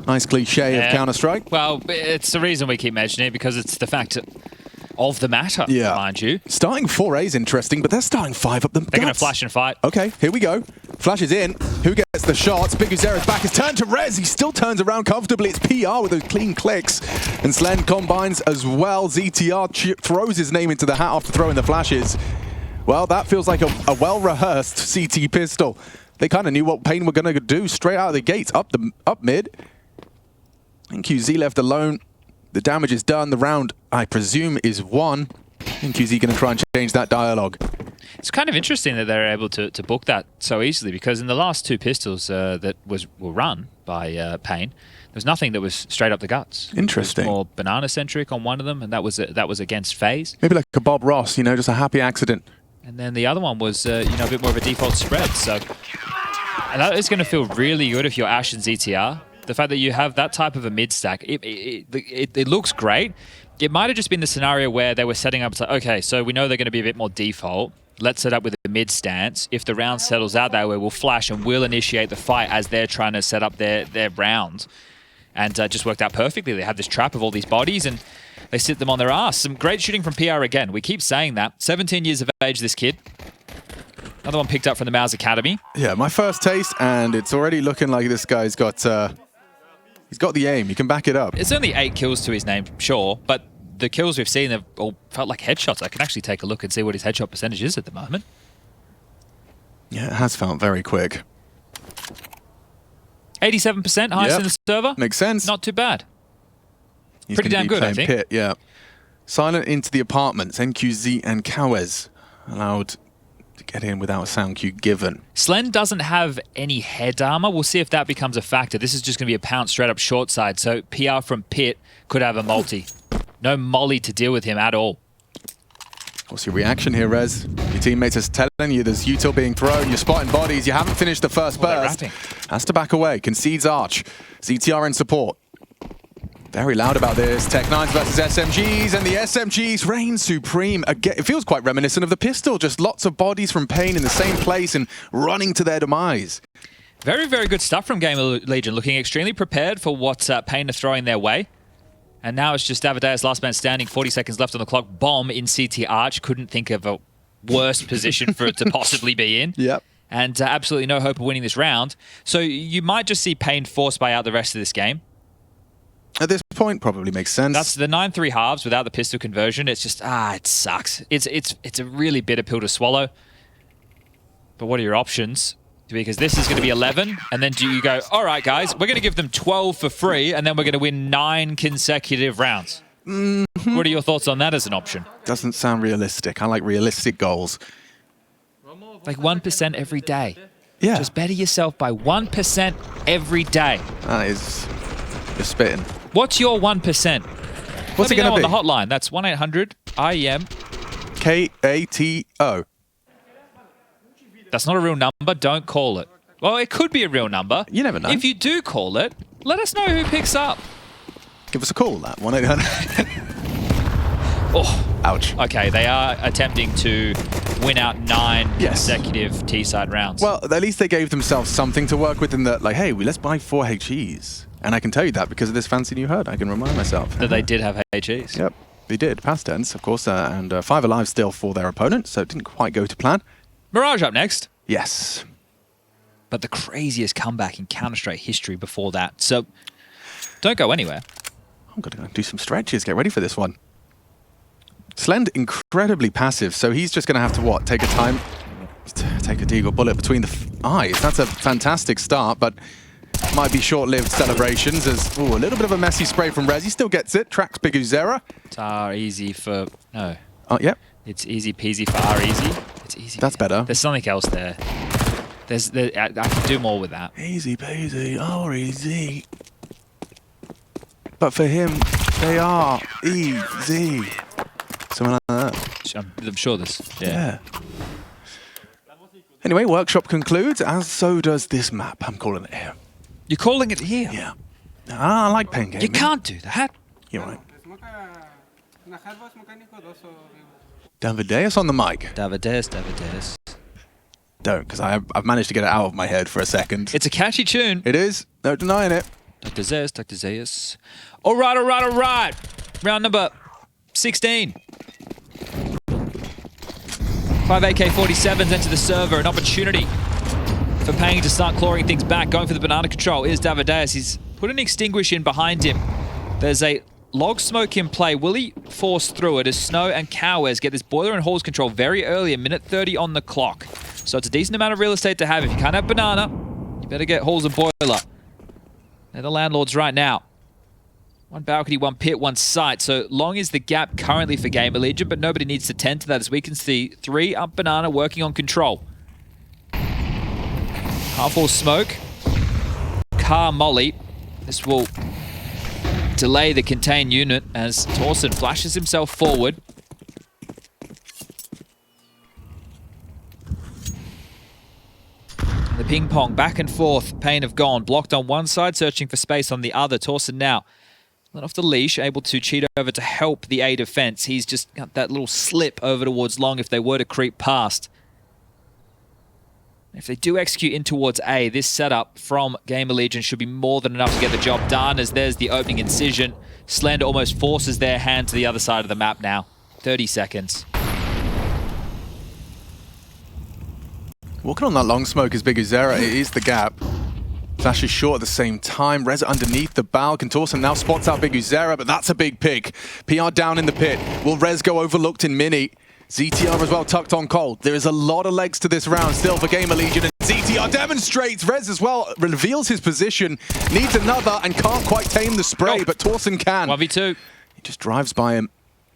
Nice cliche of Counter-Strike. Well, it's the reason we keep mentioning it, because it's the fact that of the matter, mind you. Starting 4A is interesting, but they're starting 5 up them. They're going to flash and fight. Okay, here we go. Flashes in. Who gets the shots? Big Uzera's back is turned to Rez. He still turns around comfortably. It's PR with those clean clicks. And Slen combines as well. ZTR throws his name into the hat after throwing the flashes. Well, that feels like a well-rehearsed CT pistol. They kind of knew what paiN were going to do straight out of the gates, up mid. And QZ left alone. The damage is done. The round, I presume, is won. And QZ going to try and change that dialogue. It's kind of interesting that they're able to book that so easily, because in the last 2 pistols that were run by paiN, there was nothing that was straight up the guts. Interesting. It was more banana-centric on one of them, and that was against FaZe. Maybe like a Bob Ross, you know, just a happy accident. And then the other one was, you know, a bit more of a default spread. So and that is going to feel really good if you're Ash and ZTR. The fact that you have that type of a mid stack, it looks great. It might have just been the scenario where they were setting up, like, okay, so we know they're going to be a bit more default. Let's set up with a mid stance. If the round settles out that way, we'll flash and we'll initiate the fight as they're trying to set up their round. And just worked out perfectly. They have this trap of all these bodies and they sit them on their ass. Some great shooting from PR again. We keep saying that. 17 years of age, this kid. Another one picked up from the Mouse Academy. Yeah, my first taste, and it's already looking like this guy's got... he's got the aim. He can back it up. It's only 8 kills to his name, sure, but the kills we've seen have all felt like headshots. I can actually take a look and see what his headshot percentage is at the moment. Yeah, it has felt very quick. 87%, highest in the server. Makes sense. Not too bad. He's pretty damn good, I think. Pit, yeah. Silent into the apartments. NQZ and Kawez allowed to get in without a sound cue given. Slen doesn't have any head armor. We'll see if that becomes a factor. This is just going to be a pounce straight up short side, so PR from Pit could have a multi. No molly to deal with him at all. What's your reaction here, Rez? Your teammates are telling you there's util being thrown, you're spotting bodies, you haven't finished the first burst. Has to back away, concedes arch. ZTR in support. Very loud about this. Tech-9s versus SMGs, and the SMGs reign supreme. Again, it feels quite reminiscent of the pistol, just lots of bodies from paiN in the same place and running to their demise. Very, very good stuff from GamerLegion, looking extremely prepared for what paiN are throwing their way. And now it's just Davideus, last man standing, 40 seconds left on the clock. Bomb in CT Arch. Couldn't think of a worse position for it to possibly be in. Yep. And absolutely no hope of winning this round. So you might just see paiN force buy out the rest of this game. At this point, probably makes sense. That's the 9-3 halves without the pistol conversion. It's just, it sucks. It's a really bitter pill to swallow. But what are your options? Because this is going to be 11, and then do you go, all right, guys, we're going to give them 12 for free, and then we're going to win 9 consecutive rounds. Mm-hmm. What are your thoughts on that as an option? Doesn't sound realistic. I like realistic goals. Like 1% every day. Yeah. Just better yourself by 1% every day. That is... You're spitting. What's your 1%? What's it going to be? On the hotline. That's 1-800 IEM Kato. That's not a real number. Don't call it. Well, it could be a real number. You never know. If you do call it, let us know who picks up. Give us a call, that 1-800. Oh, ouch. Okay, they are attempting to win out 9 consecutive T-side rounds. Well, at least they gave themselves something to work with in that, like, hey, let's buy 4 HEs. And I can tell you that because of this fancy new HUD. I can remind myself. That they did have HEs. Yep, they did. Past tense, of course, and 5 alive still for their opponent, so it didn't quite go to plan. Mirage up next. Yes. But the craziest comeback in Counter-Strike history before that. So, don't go anywhere. I'm going to go do some stretches, get ready for this one. Slend, incredibly passive, so he's just going to have to, what, take a deagle bullet between the eyes. That's a fantastic start, but might be short-lived celebrations as, a little bit of a messy spray from Rez. He still gets it, tracks Big Uzera. It's easy for, no. Oh, yep. It's easy peasy for easy. It's easy. That's better. There's something else there. I can do more with that. Easy peasy, easy. But for him, they are easy. Something like that. I'm sure this. Yeah. Anyway, workshop concludes, as so does this map. I'm calling it here. You're calling it here? Yeah. I like paiN gaming. You can't do that. You're right. Davideus on the mic. Davideus. Don't, because I've managed to get it out of my head for a second. It's a catchy tune. It is. No denying it. Dr. Zeus. All right. Round number 16. 5 AK-47s enter the server. An opportunity for paiN to start clawing things back. Going for the banana control is Davideus. He's put an extinguish in behind him. There's a log smoke in play. Will he force through it as Snow and Katowice get this boiler and halls control very early, a minute 30 on the clock. So it's a decent amount of real estate to have. If you can't have banana, you better get halls and boiler. They're the landlords right now. 1 balcony, 1 pit, 1 site. So long is the gap currently for GamerLegion, but nobody needs to tend to that, as we can see 3 up banana working on control. Half full smoke. Car molly. This will delay the contain unit as Torsen flashes himself forward. The ping pong back and forth. paiN have gone. Blocked on one side, searching for space on the other. Torsen now let off the leash, able to cheat over to help the A defense. He's just got that little slip over towards long if they were to creep past. If they do execute in towards A, this setup from GamerLegion should be more than enough to get the job done, as there's the opening incision. Slender almost forces their hand to the other side of the map now. 30 seconds. Walking on that long smoke is Big Uzera. It is the gap. Flash is short at the same time. Rez underneath the bow. Torsen now spots out Big Uzera, but that's a big pick. PR down in the pit. Will Rez go overlooked in mini? ZTR as well tucked on cold. There is a lot of legs to this round still for GamerLegion, and ZTR demonstrates. Rez as well reveals his position, needs another and can't quite tame the spray, but Torsen can. 1v2. He just drives by him.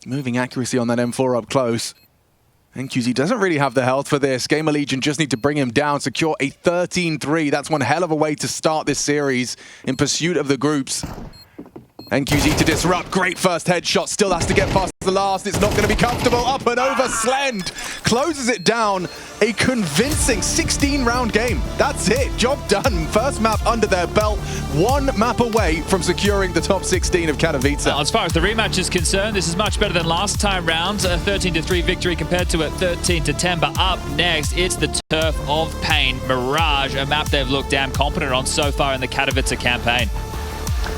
Moving accuracy on that M4 up close. And QZ doesn't really have the health for this. GamerLegion just need to bring him down, secure a 13-3. That's one hell of a way to start this series in pursuit of the groups. NQZ to disrupt. Great first headshot. Still has to get past the last. It's not going to be comfortable. Up and over. Slend closes it down. A convincing 16-round game. That's it. Job done. First map under their belt. One map away from securing the top 16 of Katowice. As far as the rematch is concerned, this is much better than last time round. A 13-3 victory compared to a 13-10. But up next, it's the turf of paiN. Mirage, a map they've looked damn competent on so far in the Katowice campaign.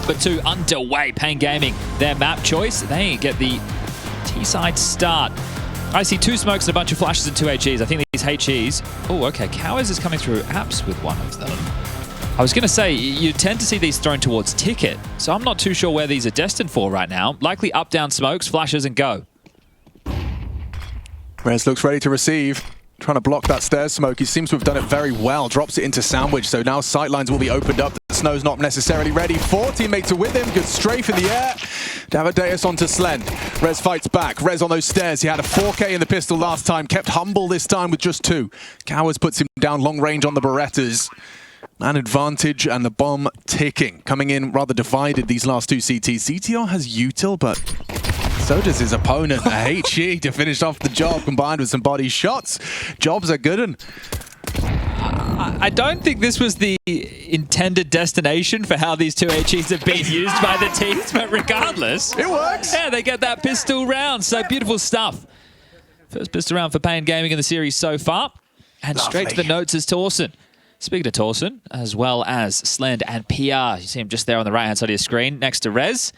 But 2 underway, paiN Gaming, their map choice. They get the T-side start. I see 2 smokes and a bunch of flashes and 2 HEs. I think these HEs... Oh, okay. Katowice is coming through apps with one of them. I was going to say, you tend to see these thrown towards ticket, so I'm not too sure where these are destined for right now. Likely up, down smokes, flashes, and go. Rez looks ready to receive. Trying to block that stairs smoke. He seems to have done it very well. Drops it into sandwich, so now sightlines will be opened up. The Snow's not necessarily ready. 4 teammates are with him. Good strafe in the air. Davadeus onto Slend. Rez fights back. Rez on those stairs. He had a 4K in the pistol last time. Kept humble this time with just 2. Katowice puts him down long range on the Berettas. Man advantage and the bomb ticking. Coming in rather divided these last 2 CTs. CTR has util, but so does his opponent. A HE to finish off the job combined with some body shots. Jobs are good. And I don't think this was the intended destination for how these 2 HEs have been used by the teams, but regardless, it works. Yeah, they get that pistol round. So beautiful stuff. First pistol round for paiN Gaming in the series so far. And straight to the notes is Torsen. Speaking of Torsen, as well as Slend and PR, you see him just there on the right-hand side of your screen, next to Rez.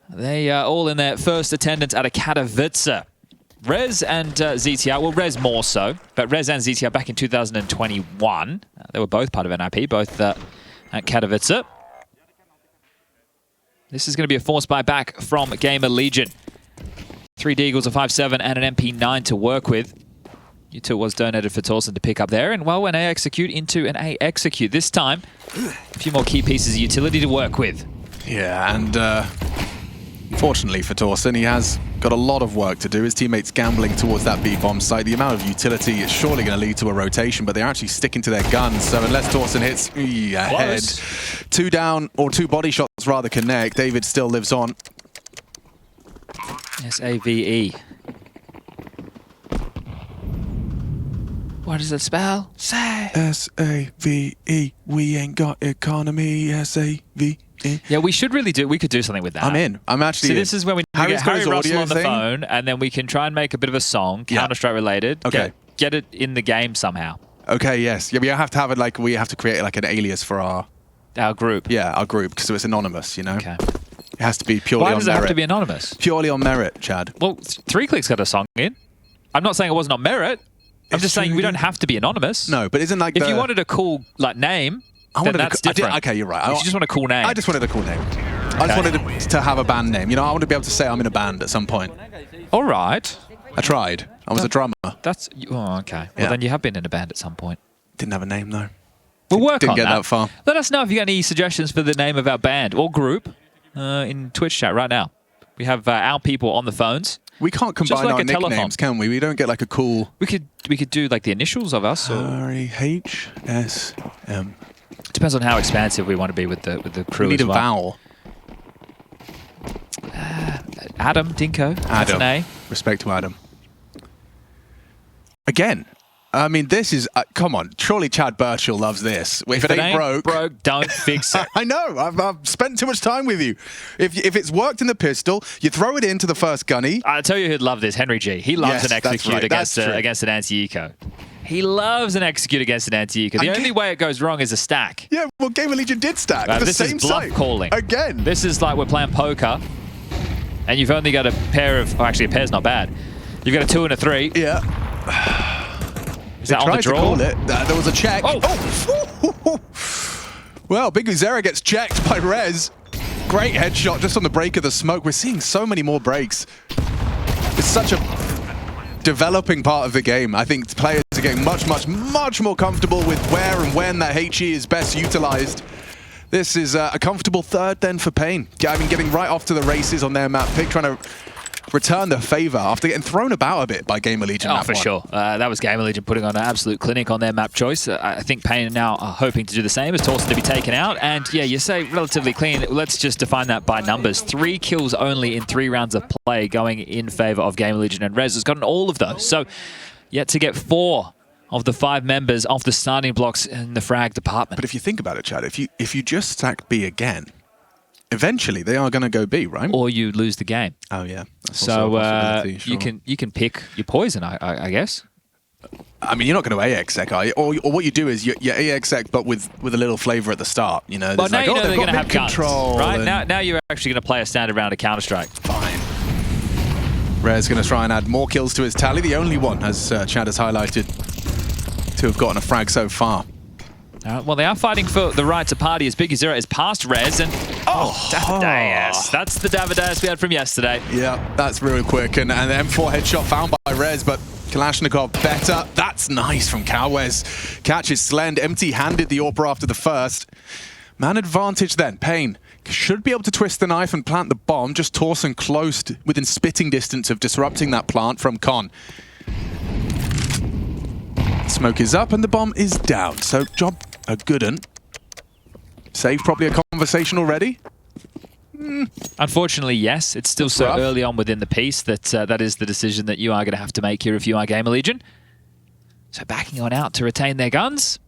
They are all in their first attendance at a Katowice. Rez and ZTR, well, Rez more so, but Rez and ZTR back in 2021. They were both part of NIP, both at Katowice. This is going to be a force buyback from GamerLegion. 3 Deagles, a 5.7, and an MP9 to work with. U2 was donated for Torsen to pick up there, and well, an A execute into an A execute. This time, a few more key pieces of utility to work with. Yeah, and fortunately for Torsen, he has got a lot of work to do. His teammates gambling towards that B-bomb site. The amount of utility is surely going to lead to a rotation, but they're actually sticking to their guns. So unless Torsen hits ahead, 2 down, or 2 body shots rather connect, David still lives on. S-A-V-E. What does it spell? Say. S-A-V-E. We ain't got economy. S-A-V-E. Yeah, we should really do. We could do something with that. I'm in. I'm actually in. So this is when we need to get Harry Russell on the phone, and then we can try and make a bit of a song, Counter-Strike related. Okay. Get it in the game somehow. Okay, yes. Yeah, we have to have it like, we have to create like an alias for our group. Yeah, our group, so it's anonymous, you know? Okay. It has to be purely on merit. Why does it have to be anonymous? Purely on merit, Chad. Well, 3Clicks got a song in. I'm not saying it wasn't on merit. I'm just saying we don't have to be anonymous. No, but isn't like if you wanted a cool name, then that's different. Okay, you're right. You just want a cool name. I just wanted a cool name. I just wanted to have a band name. You know, I want to be able to say I'm in a band at some point. All right. I tried. I was a drummer. That's okay. Well, then you have been in a band at some point. Didn't have a name though. We'll work on that. Didn't get that far. Let us know if you got any suggestions for the name of our band or group in Twitch chat right now. We have our people on the phones. We can't combine like our a telephone. nicknames, can we? We don't get like a cool... We could do like the initials of us. R-E-H-S-M. Depends on how expansive we want to be with the crew. We need as well. a vowel. Adam, Dinko. That's an A. Respect to Adam. Again, I mean, this is... come on, surely Chad Burchill loves this. If it ain't broke, don't fix it. I know. I've spent too much time with you. If it's worked in the pistol, you throw it into the first gunny. I'll tell you who'd love this. Henry G. He loves an execute against an anti-eco. He loves an execute against an anti-eco. The only way it goes wrong is a stack. Yeah, well, GamerLegion did stack. The this same is bluff site. calling. Again. This is like we're playing poker, and you've only got a pair of... Oh, actually, a pair's not bad. You've got a 2 and a 3. Yeah. Is that on the draw? There was a check. Oh! Well, Big Uzera gets checked by Rez. Great headshot just on the break of the smoke. We're seeing so many more breaks. It's such a developing part of the game. I think players are getting much more comfortable with where and when that HE is best utilized. This is a comfortable third then for paiN. I mean, getting right off to the races on their map pick, trying to return the favor after getting thrown about a bit by GamerLegion. Oh, for sure. That was GamerLegion putting on an absolute clinic on their map choice. I think paiN now are hoping to do the same as Torsten to be taken out. And yeah, you say relatively clean. Let's just define that by numbers. 3 kills only in 3 rounds of play going in favor of GamerLegion, and Rez has gotten all of those. So yet to get 4 of the 5 members off the starting blocks in the frag department. But if you think about it, Chad, if you just stack B again, eventually they are going to go B, right? Or you lose the game. Oh yeah. That's So sure. you can pick your poison, I guess. I mean, you're not going to AXEC, are you? Or what you do is you AXEC, but with a little flavor at the start. You know, Well, now you know they're going to have control, guns, right? Now you're actually going to play a standard round of Counter-Strike. Fine. Rez going to try and add more kills to his tally. The only one, as Chad has highlighted, to have gotten a frag so far. Well, they are fighting for the right to party as Biggie Zero is past Rez and Davideus. That's the Davideus we had from yesterday. Yeah, that's really quick. And the M4 headshot found by Rez, but Kalashnikov better. That's nice from Katowice. Catches Slend, empty-handed the AWP after the first. Man advantage then. paiN should be able to twist the knife and plant the bomb. Just Torsten close within spitting distance of disrupting that plant from Con. Smoke is up and the bomb is down. So job a good un. Save probably a conversation already. Unfortunately, yes. It's still so early on within the piece that that is the decision that you are going to have to make here if you are GamerLegion. So backing on out to retain their guns.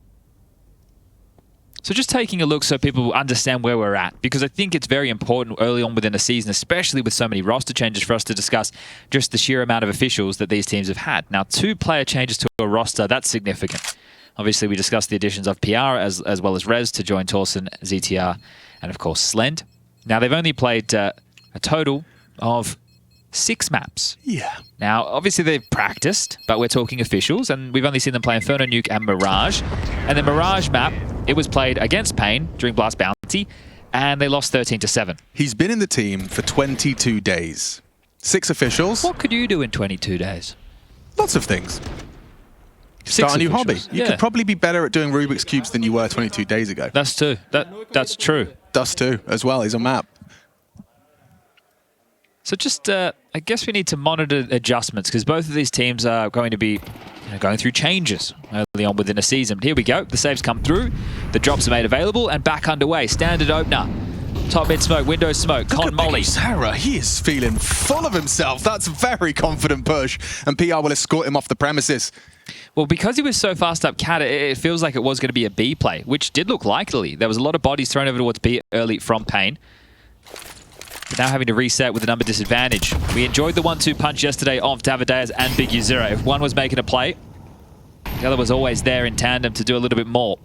So just taking a look so people understand where we're at, because I think it's very important early on within a season, especially with so many roster changes, for us to discuss just the sheer amount of officials that these teams have had. Now, 2 player changes to a roster, that's significant. Obviously, we discussed the additions of PR as well as Rez to join Torsten, ZTR, and of course Slend. Now, they've only played a total of 6 maps. Yeah. Now, obviously they've practiced, but we're talking officials, and we've only seen them play Inferno, Nuke, and Mirage. And the Mirage map, it was played against paiN during Blast Bounty, and they lost 13-7. He's been in the team for 22 days. 6 officials. What could you do in 22 days? Lots of things. 6 Start a new officials. hobby. You could probably be better at doing Rubik's Cubes than you were 22 days ago. That's true. That's true. Dust too, as well. He's on map. So just, I guess we need to monitor adjustments, because both of these teams are going to be going through changes early on within a season. But here we go. The saves come through. The drops are made available and back underway. Standard opener. Top mid smoke, window smoke, Con Molly. Sarah, he is feeling full of himself. That's a very confident push. And PR will escort him off the premises. Well, because he was so fast up Cat, it feels like it was going to be a B play, which did look likely. There was a lot of bodies thrown over towards B early from paiN. But now having to reset with a number disadvantage. We enjoyed the 1-2 punch yesterday of Davideus and Big U0. If one was making a play, the other was always there in tandem to do a little bit more.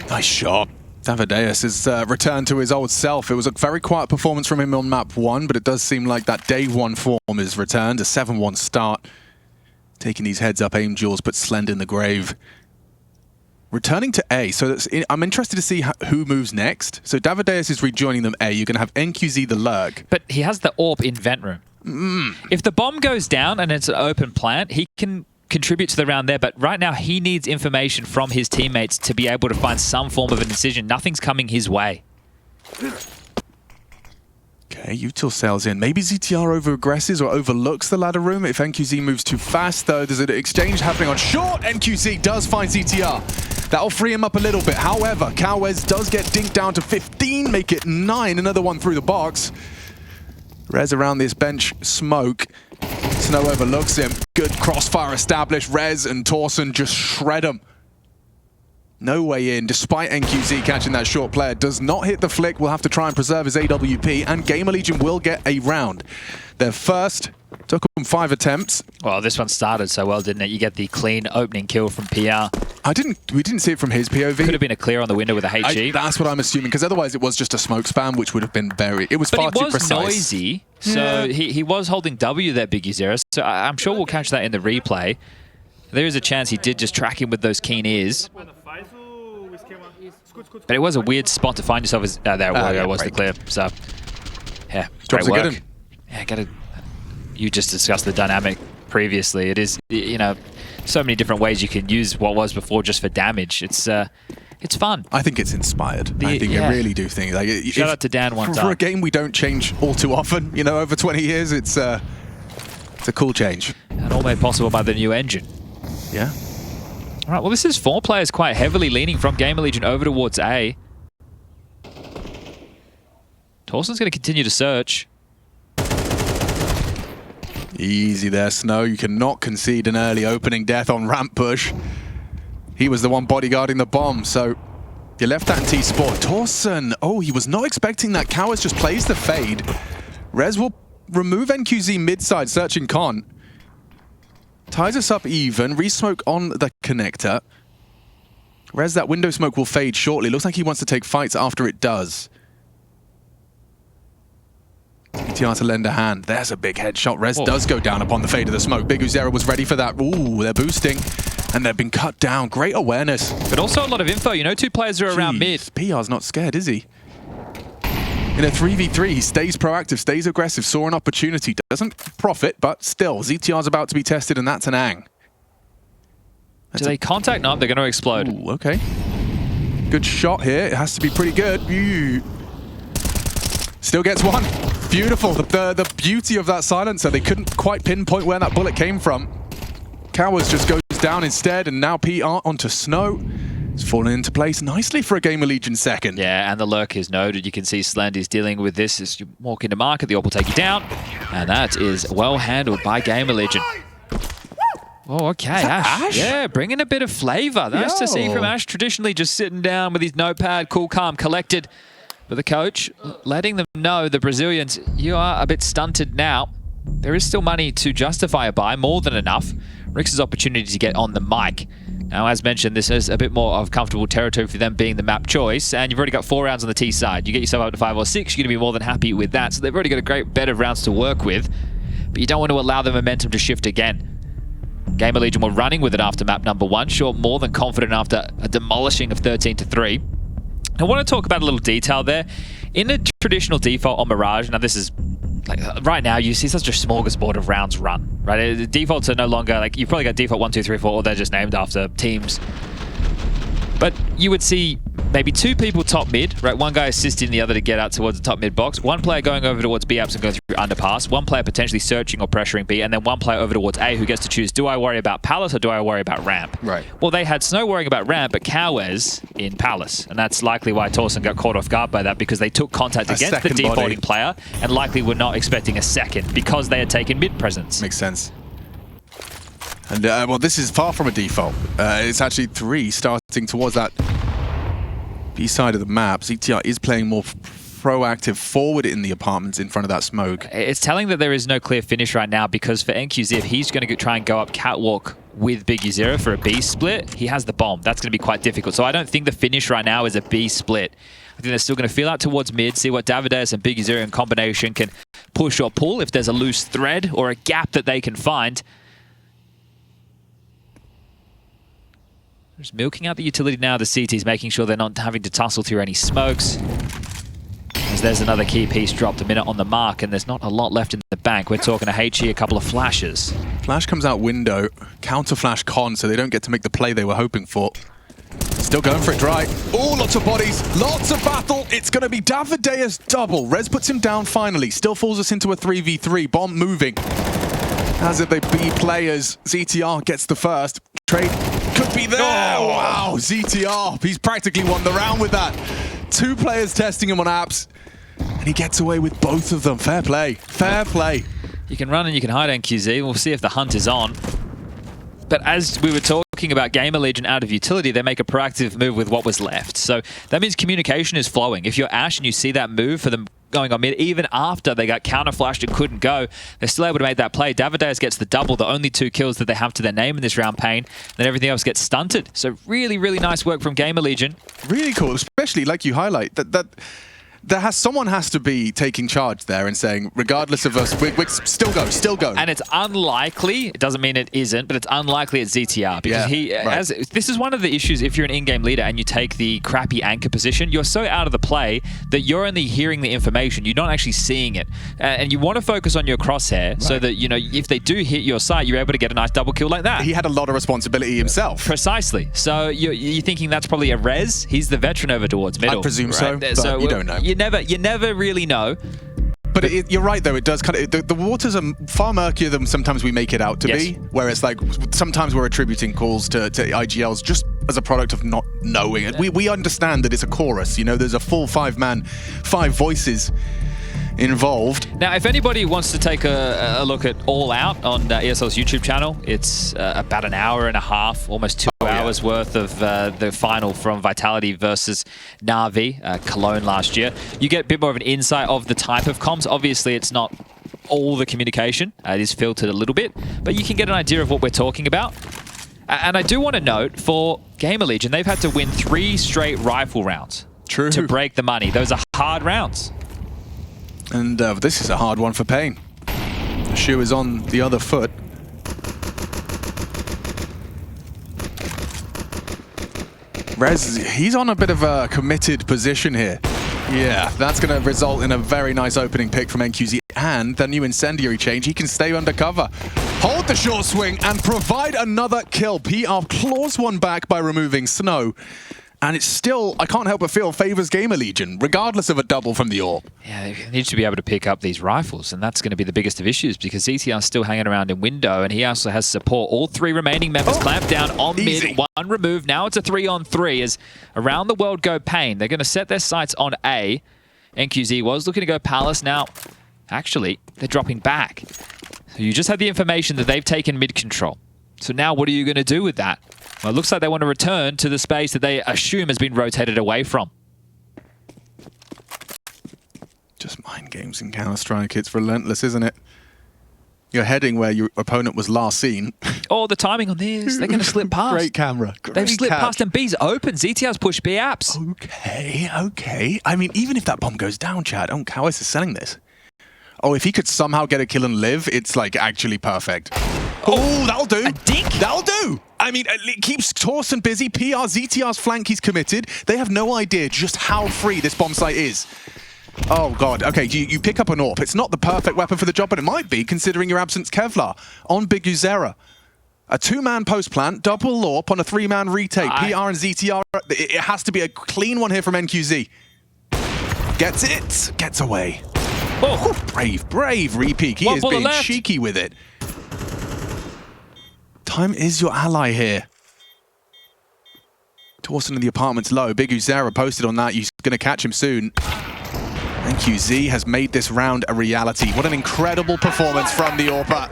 Nice shot. Davideus has returned to his old self. It was a very quiet performance from him on map 1, but it does seem like that day 1 form is returned. A 7-1 start. Taking these heads-up aim duels, but Slend in the grave. Returning to A, so I'm interested to see who moves next. So Davideus is rejoining them A. You're going to have NQZ the Lurk. But he has the AWP in vent room. If the bomb goes down and it's an open plant, he can contribute to the round there, but right now he needs information from his teammates to be able to find some form of a decision. Nothing's coming his way. Okay, Util sails in. Maybe ZTR over-aggresses or overlooks the ladder room. If NQZ moves too fast, though, there's an exchange happening on short. NQZ does find ZTR. That'll free him up a little bit. However, Katowice does get dinked down to 15, make it 9. Another one through the box. Rez around this bench, smoke. Snow overlooks him. Good crossfire established. Rez and Torsten just shred him. No way in, despite NQZ catching that short player. Does not hit the flick. Will have to try and preserve his AWP, and GamerLegion will get a round. Their first took them 5 attempts. Well, this one started so well, didn't it? You get the clean opening kill from PR. We didn't see it from his POV. Could have been a clear on the window with a HE. That's what I'm assuming, because otherwise it was just a smoke spam, which would have been very... It was far too precise. But it was noisy, so he was holding W there, Big U0. So I'm sure we'll catch that in the replay. There is a chance he did just track him with those keen ears. But it was a weird spot to find yourself as... there it was the clear. So, yeah, great work. Yeah, you just discussed the dynamic previously. It is, you know, so many different ways you can use what was before just for damage. It's It's fun. I think it's inspired. I think I really do think. Like, Shout out to Dan one time. For a game we don't change all too often, you know, over 20 years, it's a cool change. And all made possible by the new engine. Yeah. All right, well, this is 4 players quite heavily leaning from GamerLegion over towards A. Torsen's going to continue to search. Easy there, Snow. You cannot concede an early opening death on ramp push. He was the one bodyguarding the bomb, so you left that in T-Sport. Torsen, oh, he was not expecting that. Katowice just plays the fade. Rez will remove NQZ mid-side, searching Con. Ties us up even. Resmoke on the connector. Rez, that window smoke will fade shortly. Looks like he wants to take fights after it does. ETR to lend a hand. There's a big headshot. Rez does go down upon the fade of the smoke. Big Uzera was ready for that. Ooh, they're boosting. And they've been cut down. Great awareness. But also a lot of info. You know, 2 players are around mid. PR's not scared, is he? In a 3v3, he stays proactive, stays aggressive, saw an opportunity. Doesn't profit, but still, ZTR's about to be tested, and that's an ang. Do they contact? No, they're going to explode. Ooh, okay. Good shot here. It has to be pretty good. Still gets one. Beautiful. The beauty of that silencer. They couldn't quite pinpoint where that bullet came from. Katowice just goes down instead, and now PR onto Snow. It's fallen into place nicely for a GamerLegion second. Yeah, and the lurk is noted. You can see Slend is dealing with this as you walk into market. The AWP will take you down. And that is well handled by GamerLegion. Oh, okay, Ash. Yeah, bringing a bit of flavor. Nice to see from Ash. Traditionally just sitting down with his notepad, cool, calm, collected. But the coach letting them know, the Brazilians, you are a bit stunted now. There is still money to justify a buy, more than enough. Rix's opportunity to get on the mic. Now, as mentioned, this is a bit more of comfortable territory for them being the map choice, and you've already got 4 rounds on the T side. You get yourself up to 5 or 6, you're going to be more than happy with that. So they've already got a great bed of rounds to work with, but you don't want to allow the momentum to shift again. GamerLegion were running with it after map number 1, sure, more than confident after a demolishing of 13-3. I want to talk about a little detail there. In a traditional default on Mirage, now this is like right now you see such a smorgasbord of rounds run, right? The defaults are no longer like, you've probably got default 1, 2, 3, 4, or they're just named after teams. But you would see maybe 2 people top mid, right? One guy assisting the other to get out towards the top mid box. One player going over towards B apps and going through underpass. One player potentially searching or pressuring B, and then one player over towards A who gets to choose, do I worry about Palace or do I worry about ramp? Right. Well, they had Snow worrying about ramp, but Katowice in Palace. And that's likely why Torsen got caught off guard by that, because they took contact against the defaulting player and likely were not expecting a second because they had taken mid presence. Makes sense. And well, this is far from a default. It's actually 3 starting towards that B side of the map. ZTR is playing more proactive forward in the apartments in front of that smoke. It's telling that there is no clear finish right now, because for NQZ, if he's going to try and go up catwalk with Big Uzera for a B split, he has the bomb. That's going to be quite difficult. So I don't think the finish right now is a B split. I think they're still going to feel out towards mid, see what Davides and Big Uzera in combination can push or pull, if there's a loose thread or a gap that they can find. Just milking out the utility now, the CTs, making sure they're not having to tussle through any smokes. As there's another key piece dropped a minute on the mark, and there's not a lot left in the bank. We're talking a HE, a couple of flashes. Flash comes out window, counter flash Con, so they don't get to make the play they were hoping for. Still going for it dry. Oh, lots of bodies, lots of battle. It's going to be Davidea's double. Rez puts him down finally, still falls us into a 3v3. Bomb moving. As if they be players, ZTR gets the first. Trade could be there. Oh, wow, ZTR. He's practically won the round with that. 2 players testing him on apps, and he gets away with both of them. Fair play. Fair play. You can run and you can hide NQZ. We'll see if the hunt is on. But as we were talking about GamerLegion out of utility, they make a proactive move with what was left. So that means communication is flowing. If you're Ash and you see that move for them going on mid, even after they got counter-flashed and couldn't go, they're still able to make that play. Davideas gets the double, the only 2 kills that they have to their name in this round, paiN. Then everything else gets stunted. So really, really nice work from GamerLegion. Really cool, especially like you highlight, that someone has to be taking charge there and saying, regardless of us, we still go. And it's unlikely, it doesn't mean it isn't, but it's unlikely it's ZTR because this is one of the issues if you're an in-game leader and you take the crappy anchor position, you're so out of the play that you're only hearing the information, you're not actually seeing it. And you want to focus on your crosshair so that, you know, if they do hit your site, you're able to get a nice double kill like that. He had a lot of responsibility himself. Precisely. So you're thinking that's probably a res? He's the veteran over towards middle. I presume so, but so you don't know. You never really know. But you're right, though. It does kind of the waters are far murkier than sometimes we make it out to be. Whereas, like, sometimes we're attributing calls to IGLs just as a product of not knowing it. We understand that it's a chorus. You know, there's a full 5-man, 5 voices involved. Now, if anybody wants to take a look at All Out on ESL's YouTube channel, it's about an hour and a half, almost 2 hours worth of the final from Vitality versus Na'Vi, Cologne last year. You get a bit more of an insight of the type of comms. Obviously, it's not all the communication. It is filtered a little bit, but you can get an idea of what we're talking about. And I do want to note, for GamerLegion, they've had to win 3 straight rifle rounds to break the money. Those are hard rounds. And this is a hard one for paiN. The shoe is on the other foot. Rez, he's on a bit of a committed position here. Yeah, that's going to result in a very nice opening pick from NQZ. And the new incendiary change, he can stay undercover, hold the short swing, and provide another kill. PR claws one back by removing Snow. And it's still, I can't help but feel, favors GamerLegion, regardless of a double from the AWP. Yeah, he needs to be able to pick up these rifles, and that's going to be the biggest of issues because ZTR's still hanging around in window, and he also has support. All 3 remaining members clamped down on mid, 1 removed. Now it's a 3-on-3 as around the world go paiN. They're going to set their sights on A. NQZ was looking to go Palace. Now, actually, they're dropping back. So you just had the information that they've taken mid control. So now what are you going to do with that? Well, it looks like they want to return to the space that they assume has been rotated away from. Just mind games in Counter-Strike. It's relentless, isn't it? You're heading where your opponent was last seen. Oh, the timing on this. They're going to slip past. Great camera. They've slipped past and B's open. ZTR's pushed B apps. Okay. I mean, even if that bomb goes down, Chad, Katowice is selling this. Oh, if he could somehow get a kill and live, it's like actually perfect. Oh, that'll do. A dink? That'll do. I mean, it keeps Torsen busy. PR, ZTR's flank, he's committed. They have no idea just how free this bomb site is. Oh, God. Okay, you pick up an AWP. It's not the perfect weapon for the job, but it might be, considering your absence Kevlar on Big Uzera. A 2-man post plant, double AWP on a 3-man retake. PR and ZTR, it has to be a clean one here from NQZ. Gets it. Gets away. Oh, brave repeat. He is being cheeky with it. Time is your ally here. Torsen in the apartment's low. Big Uzera posted on that. You're going to catch him soon. NQZ has made this round a reality. What an incredible performance from the AWP.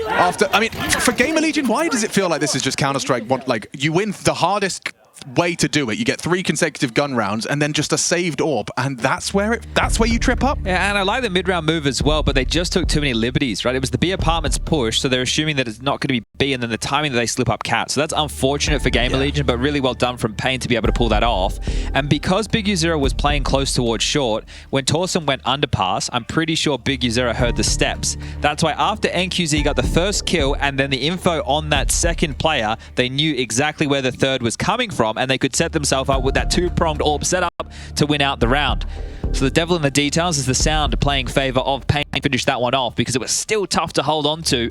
I mean, for GamerLegion, why does it feel like this is just Counter-Strike? Like, you win the hardest way to do it. You get 3 consecutive gun rounds and then just a saved AWP, and that's where you trip up. Yeah, and I like the mid-round move as well, but they just took too many liberties, right? It was the B apartments push, so they're assuming that it's not going to be B, and then the timing that they slip up cat. So that's unfortunate for GamerLegion, but really well done from paiN to be able to pull that off. And because Big Uzera was playing close towards short, when Torsen went underpass, I'm pretty sure Big Uzera heard the steps. That's why after NQZ got the first kill and then the info on that second player, they knew exactly where the third was coming from, and they could set themselves up with that 2-pronged AWP setup to win out the round. So the devil in the details is the sound playing favor of paiN. Finished that one off because it was still tough to hold on to.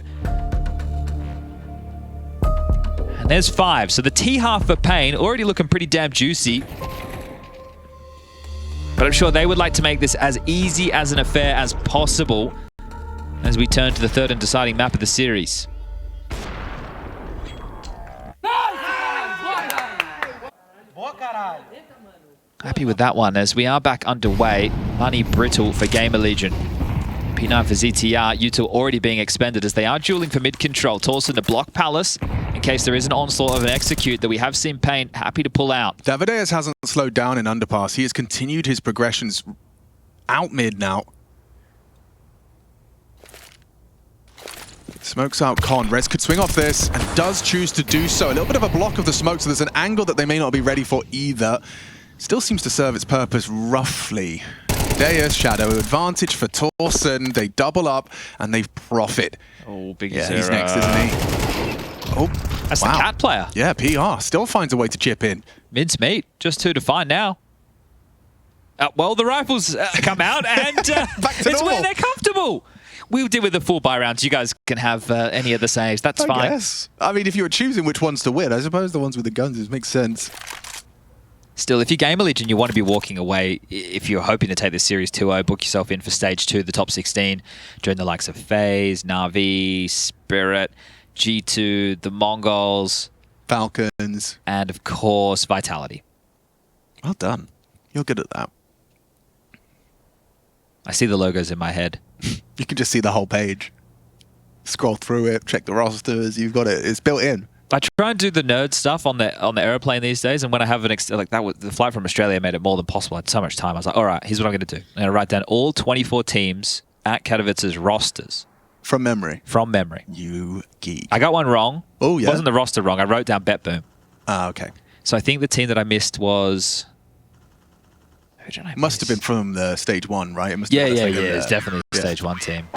And there's 5. So the T half for paiN already looking pretty damn juicy. But I'm sure they would like to make this as easy as an affair as possible as we turn to the 3rd and deciding map of the series. Happy with that one as we are back underway. Money brittle for GamerLegion. P9 for ZTR. Util already being expended as they are dueling for mid control. Torsen to block Palace in case there is an onslaught of an execute that we have seen paiN happy to pull out. Davideus hasn't slowed down in underpass. He has continued his progressions out mid now. Smokes out Con. Rez could swing off this and does choose to do so. A little bit of a block of the smoke, so there's an angle that they may not be ready for either. Still seems to serve its purpose roughly. Deus, shadow advantage for Torsen. They double up and they profit. Oh, big Yeah, zero. he's next, isn't he? Oh, That's wow. the cat player. Yeah, PR still finds a way to chip in. Mince meat. Just 2 to find now. Well, the rifles come out and Back to it's normal. where they're comfortable. We'll deal with the full buy rounds. You guys can have any of the saves. That's I fine. guess. I mean, if you were choosing which ones to win, I suppose the ones with the guns makes sense. Still, if you're GamerLegion, you want to be walking away. If you're hoping to take this series 2-0, book yourself in for stage 2, the top 16, join the likes of FaZe, Na'Vi, Spirit, G2, the Mongols, Falcons. and of course, Vitality. Well done. You're good at that. I see the logos in my head. You can just see the whole page. Scroll through it, check the rosters. You've got it. It's built in. I try and do the nerd stuff on the airplane these days, and when I have the flight from Australia made it more than possible. I had so much time. I was like, all right, here's what I'm going to do. I'm going to write down all 24 teams at Katowice's rosters From memory. from memory. You geek. I got one wrong. Oh, yeah? Wasn't the roster wrong. I wrote down Bet Boom. Ah, okay. So I think the team that I missed was... Who did I Must have miss? been from the stage 1, right? It must Yeah, have yeah, been yeah. a It's definitely the Yeah. stage 1 team.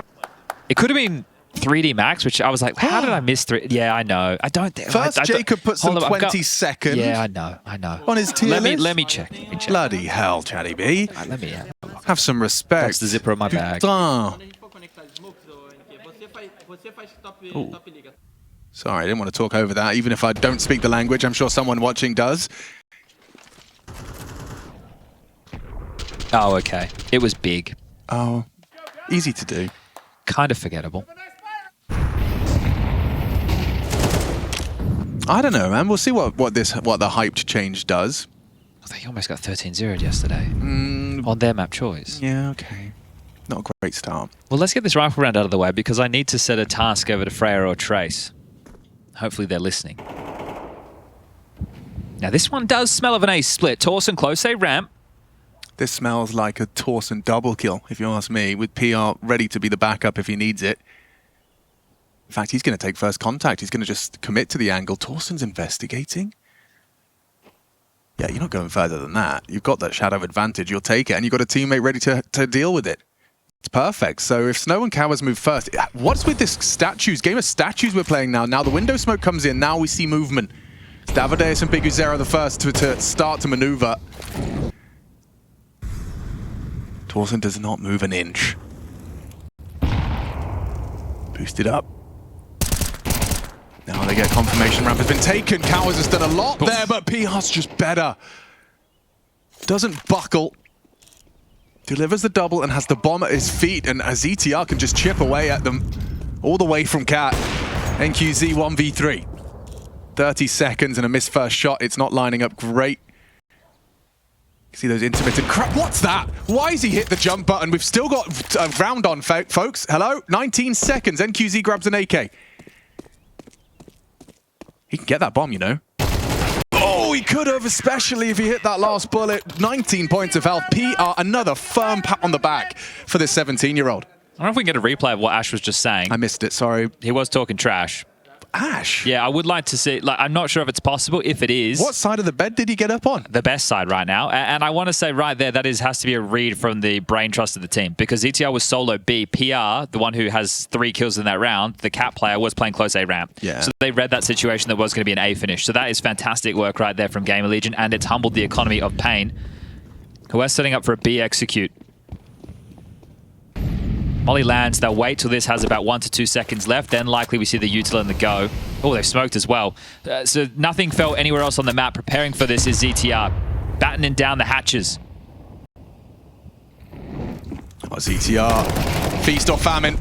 It could have been 3D Max, which I was like, how did I miss 3? Yeah, I know. I don't think... First, Jacob puts some hold on, I've got- 22nd Yeah, I know. on his tier Let list. me check. Let me check. Bloody hell, Chatty B. Let me... Have some respect. That's the zipper of my bag. Putain. Sorry, I didn't want to talk over that. Even if I don't speak the language, I'm sure someone watching does. Oh, okay. It was big. Oh, easy to do. Kind of forgettable. I don't know, man. We'll see what the hyped change does. I think he almost got 13-0'd yesterday on their map choice. Yeah, okay. Not a great start. Well, let's get this rifle round out of the way because I need to set a task over to Freya or Trace. Hopefully they're listening. Now, this one does smell of an ace split. Torsen close, say ramp. This smells like a Torsen double kill, if you ask me, with PR ready to be the backup if he needs it. In fact, he's going to take first contact. He's going to just commit to the angle. Torsen's investigating. Yeah, you're not going further than that. You've got that shadow advantage. You'll take it, and you've got a teammate ready to deal with it. It's perfect. So if Snow and Cowards move first, what's with this statues? Game of statues we're playing now. Now the window smoke comes in. Now we see movement. Davideus and Biguzera the first to start to maneuver. Torsen does not move an inch. Boosted up. Now they get confirmation. Ramp has been taken. Cowards has done a lot there, but PR's just better. Doesn't buckle. Delivers the double and has the bomb at his feet, and ZTR can just chip away at them all the way from Cat. NQZ 1v3. 30 seconds and a missed first shot. It's not lining up great. See those intermittent crap. What's that? Why has he hit the jump button? We've still got a round on, folks. Hello? 19 seconds. NQZ grabs an AK. He can get that bomb, you know. Oh, he could have, especially if he hit that last bullet. 19 points of health. PR, another firm pat on the back for this 17-year-old. I don't know if we can get a replay of what Ash was just saying. I missed it, sorry. He was talking trash. Ash? Yeah, I would like to see... I'm not sure if it's possible. If it is... What side of the bed did he get up on? The best side right now. And I want to say right there, that has to be a read from the brain trust of the team. Because ETR was solo B. PR, the one who has 3 kills in that round, the Cat player was playing close A ramp. Yeah. So they read that situation that was going to be an A finish. So that is fantastic work right there from GamerLegion. And it's humbled the economy of paiN, who are setting up for a B execute. Molly lands. They'll wait till this has about 1 to 2 seconds left. Then likely we see the util and the go. Oh, they've smoked as well. So nothing fell anywhere else on the map. Preparing for this is ZTR. Battening down the hatches. Oh, ZTR. Feast or famine.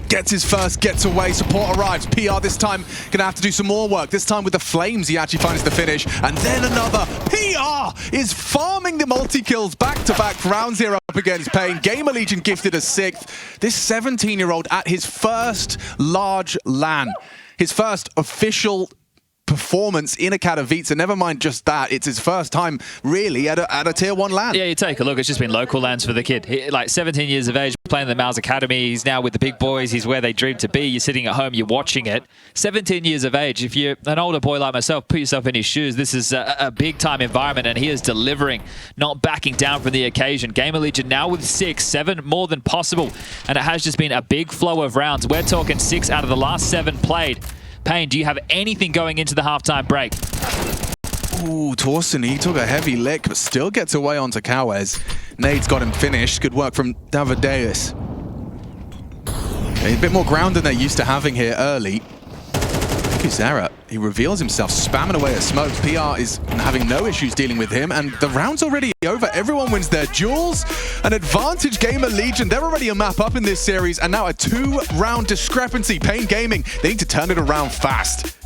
Gets his first, gets away, support arrives. PR this time gonna have to do some more work. This time with the flames, he actually finds the finish. And then another. PR is farming the multi-kills back-to-back. Round 0 up against paiN. GamerLegion gifted a 6th. This 17-year-old at his first large LAN. His first official performance in a Katowice. Never mind just that, it's his first time really at a tier 1 LAN. Yeah, you take a look, it's just been local LANs for the kid. Like 17 years of age, playing the Mouse Academy, he's now with the big boys, he's where they dream to be. You're sitting at home, you're watching it. 17 years of age, if you're an older boy like myself, put yourself in his shoes. This is a big time environment and he is delivering, not backing down from the occasion. GamerLegion now with 6, 7 more than possible. And it has just been a big flow of rounds. We're talking 6 out of the last 7 played. paiN, do you have anything going into the halftime break? Ooh, Torsten, he took a heavy lick, but still gets away onto Kawes. Nade's got him finished. Good work from Davideus. A bit more ground than they're used to having here early. Kuzera, he reveals himself, spamming away at smokes. PR is having no issues dealing with him, and the round's already over. Everyone wins their duels. An advantage GamerLegion. They're already a map up in this series, and now a 2-round discrepancy. paiN Gaming, they need to turn it around fast.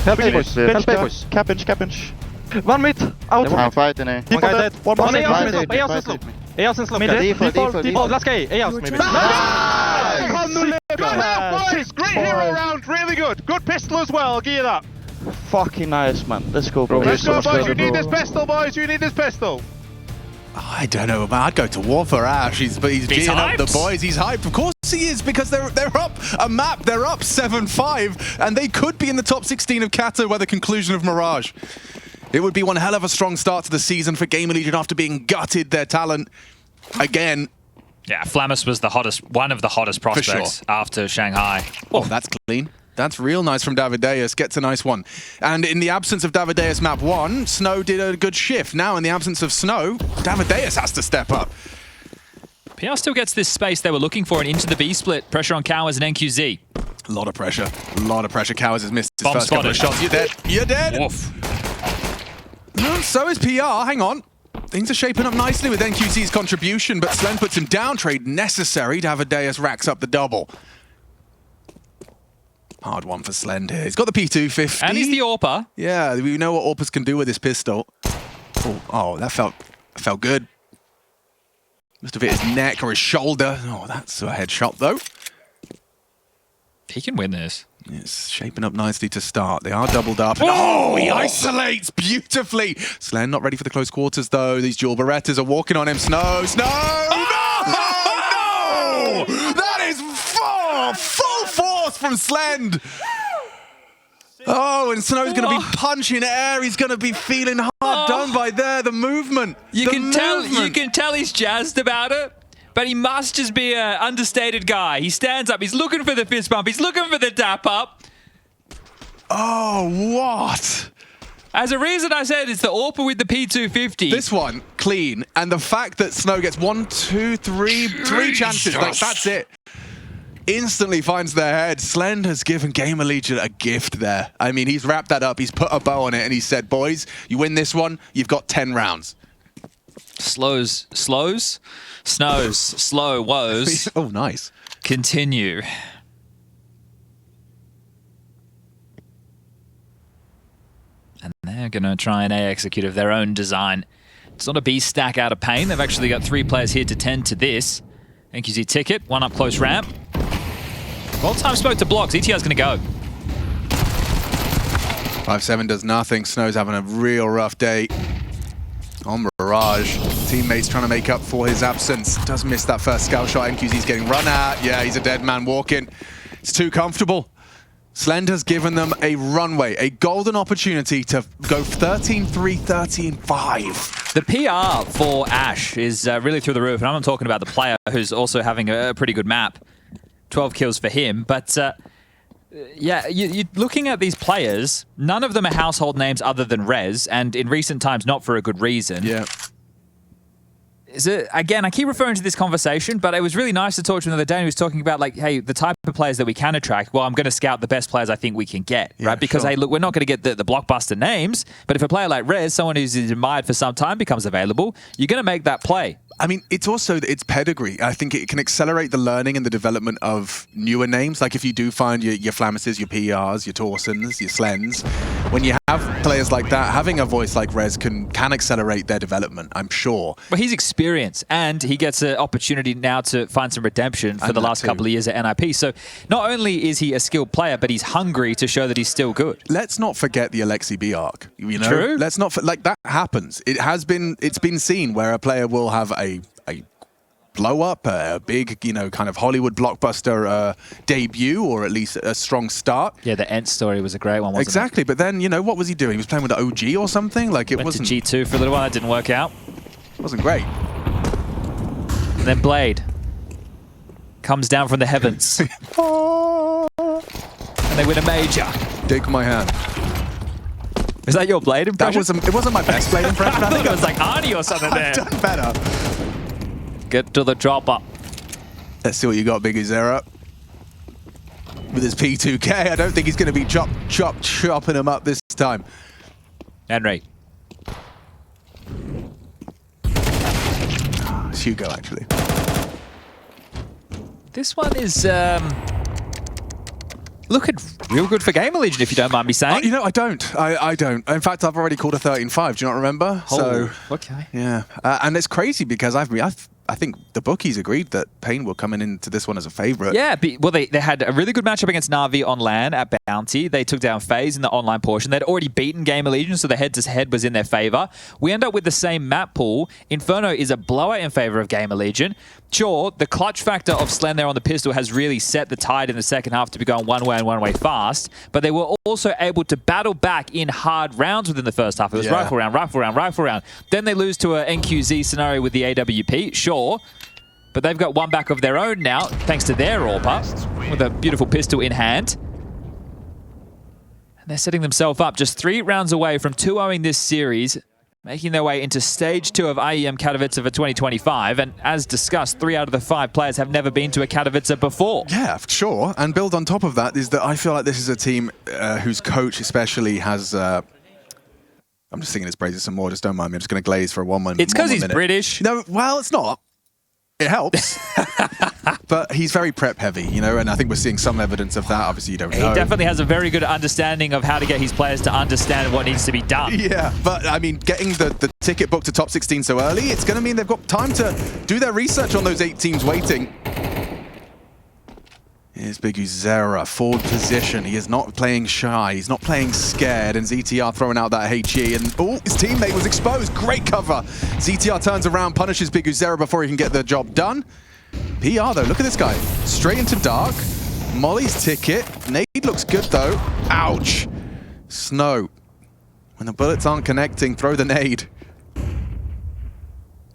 Help me, boys. Bench, boys. Cap bench. 1 mid. Out. I'm fighting A. One guy dead. One Fight AS slope. AS in slope. Default. Oh, last guy. AS maybe. Good enough, boys. Great hero round. Really good. Good pistol as well. I'll give you that. Fucking nice, man. Let's go, bro. Let's go, boys. You need this pistol, boys. You need this pistol. I don't know, man. I'd go to war for Ash. He's geeing up the boys. He's hyped. Of course he is, because they're up a map. They're up 7-5, and they could be in the top 16 of Kata by the conclusion of Mirage. It would be one hell of a strong start to the season for GamerLegion after being gutted their talent again. Yeah, Flamus was the hottest, one of the hottest prospects after Shanghai. Oh, that's clean. That's real nice from Davideus. Gets a nice one. And in the absence of Davideus map 1, Snow did a good shift. Now in the absence of Snow, Davideus has to step up. PR still gets this space they were looking for and into the B split. Pressure on Kowers and NQZ. A lot of pressure. A lot of pressure. Kowers has missed his Bomb first couple of spotted. shots. You're dead. You're dead. Woof. So is PR. Hang on. Things are shaping up nicely with NQZ's contribution, but Slen puts him down. Trade necessary. Davideus racks up the double. Hard one for Slend here. He's got the P250. And he's the AWPer. Yeah, we know what AWPers can do with this pistol. Oh, that felt good. Must have hit his neck or his shoulder. Oh, that's a headshot, though. He can win this. It's shaping up nicely to start. They are doubled up. Oh, he isolates beautifully. Slen not ready for the close quarters, though. These dual Berettas are walking on him. Snow! No! That is full force from Slend. Oh, and Snow's going to be punching air. He's going to be feeling hard done by there. The movement. You can tell he's jazzed about it, but he must just be an understated guy. He stands up. He's looking for the fist bump. He's looking for the dap up. Oh, what? As a reason I said it's the AWPer with the P250. This one, clean. And the fact that Snow gets 1, 2, 3 chances. Like, that's it. Instantly finds their head. Slend has given GamerLegion a gift there. I mean, he's wrapped that up. He's put a bow on it and he said, boys, you win this one, you've got 10 rounds. Snows, slow woes. Oh, nice. Continue. And they're going to try an A execute of their own design. It's not a B stack out of paiN. They've actually got 3 players here to tend to this. NQZ ticket, one up close ramp. Well, time smoke to blocks. ETR's going to go. 5-7 does nothing. Snow's having a real rough day on Mirage. Teammates trying to make up for his absence. Does miss that first scout shot. NQZ's getting run at. Yeah, he's a dead man walking. It's too comfortable. Slend has given them a runway, a golden opportunity to go 13-3, 13-5. The PR for Ash is really through the roof, and I'm not talking about the player who's also having a pretty good map. 12 kills for him, but yeah, you're looking at these players, none of them are household names other than Rez, and in recent times, not for a good reason. Yeah. Again, I keep referring to this conversation, but it was really nice to talk to him the other day. And he was talking about, like, hey, the type of players that we can attract. Well, I'm going to scout the best players I think we can get, right? Because, hey, look, we're not going to get the blockbuster names, but if a player like Rez, someone who's admired for some time, becomes available, you're going to make that play. I mean, it's also its pedigree. I think it can accelerate the learning and the development of newer names. Like if you do find your Flamuses, your PRs, your Torsons, your Slens, when you have players like that, having a voice like Rez can accelerate their development, I'm sure. But he's experienced, and he gets an opportunity now to find some redemption for the last couple of years at NIP. So not only is he a skilled player, but he's hungry to show that he's still good. Let's not forget the Alexi B arc. You know, True. Let's not like that happens. It's been seen where a player will have a blow up, a big, kind of Hollywood blockbuster debut, or at least a strong start. Yeah, the Ent story was a great one, wasn't exactly, it? But then, what was he doing? He was playing with the OG or something? Like it wasn't to G2 for a little while, it didn't work out. Wasn't great. And then Blade comes down from the heavens. And they win a major. Take my hand. Is that your Blade impression? It wasn't my best Blade impression. I think it was like Arnie or something there. I've done better. Get to the dropper. Let's see what you got, Biggie Zera. With his P2K, I don't think he's going to be chopping him up this time. Henry. It's Hugo, actually. This one is looking real good for GamerLegion, if you don't mind me saying. I don't. I don't. In fact, I've already called a 13-5. Do you not remember? Oh, okay. Yeah. And it's crazy because I've I think the bookies agreed that paiN were coming into this one as a favorite. Yeah, well, they had a really good matchup against Na'Vi on LAN at Bounty. They took down FaZe in the online portion. They'd already beaten GamerLegion, so the head-to-head was in their favor. We end up with the same map pool. Inferno is a blowout in favor of GamerLegion. Sure, the clutch factor of Slen there on the pistol has really set the tide in the second half to be going one way and one way fast, but they were also able to battle back in hard rounds within the first half. It was rifle round, rifle round, rifle round. Then they lose to an NQZ scenario with the AWP, sure, but they've got one back of their own now, thanks to their AWP, with a beautiful pistol in hand. And they're setting themselves up just 3 rounds away from 2-0ing this series, making their way into Stage 2 of IEM Katowice for 2025. And as discussed, 3 out of the 5 players have never been to a Katowice before. Yeah, sure. And build on top of that is that I feel like this is a team whose coach especially has... I'm just singing his praises some more, just don't mind me. I'm just going to glaze for one minute. It's because he's British. No, well, it's not. It helps. But he's very prep heavy, you know, and I think we're seeing some evidence of that. Obviously, you don't know. He definitely has a very good understanding of how to get his players to understand what needs to be done. Yeah, but I mean, getting the ticket booked to top 16 so early, it's going to mean they've got time to do their research on those 8 teams waiting. Here's Big Uzera, forward position. He is not playing shy. He's not playing scared. And ZTR throwing out that HE. And oh, his teammate was exposed. Great cover. ZTR turns around, punishes Big Uzera before he can get the job done. PR though, look at this guy. Straight into dark. Molly's ticket. Nade looks good though. Ouch. Snow. When the bullets aren't connecting, throw the nade.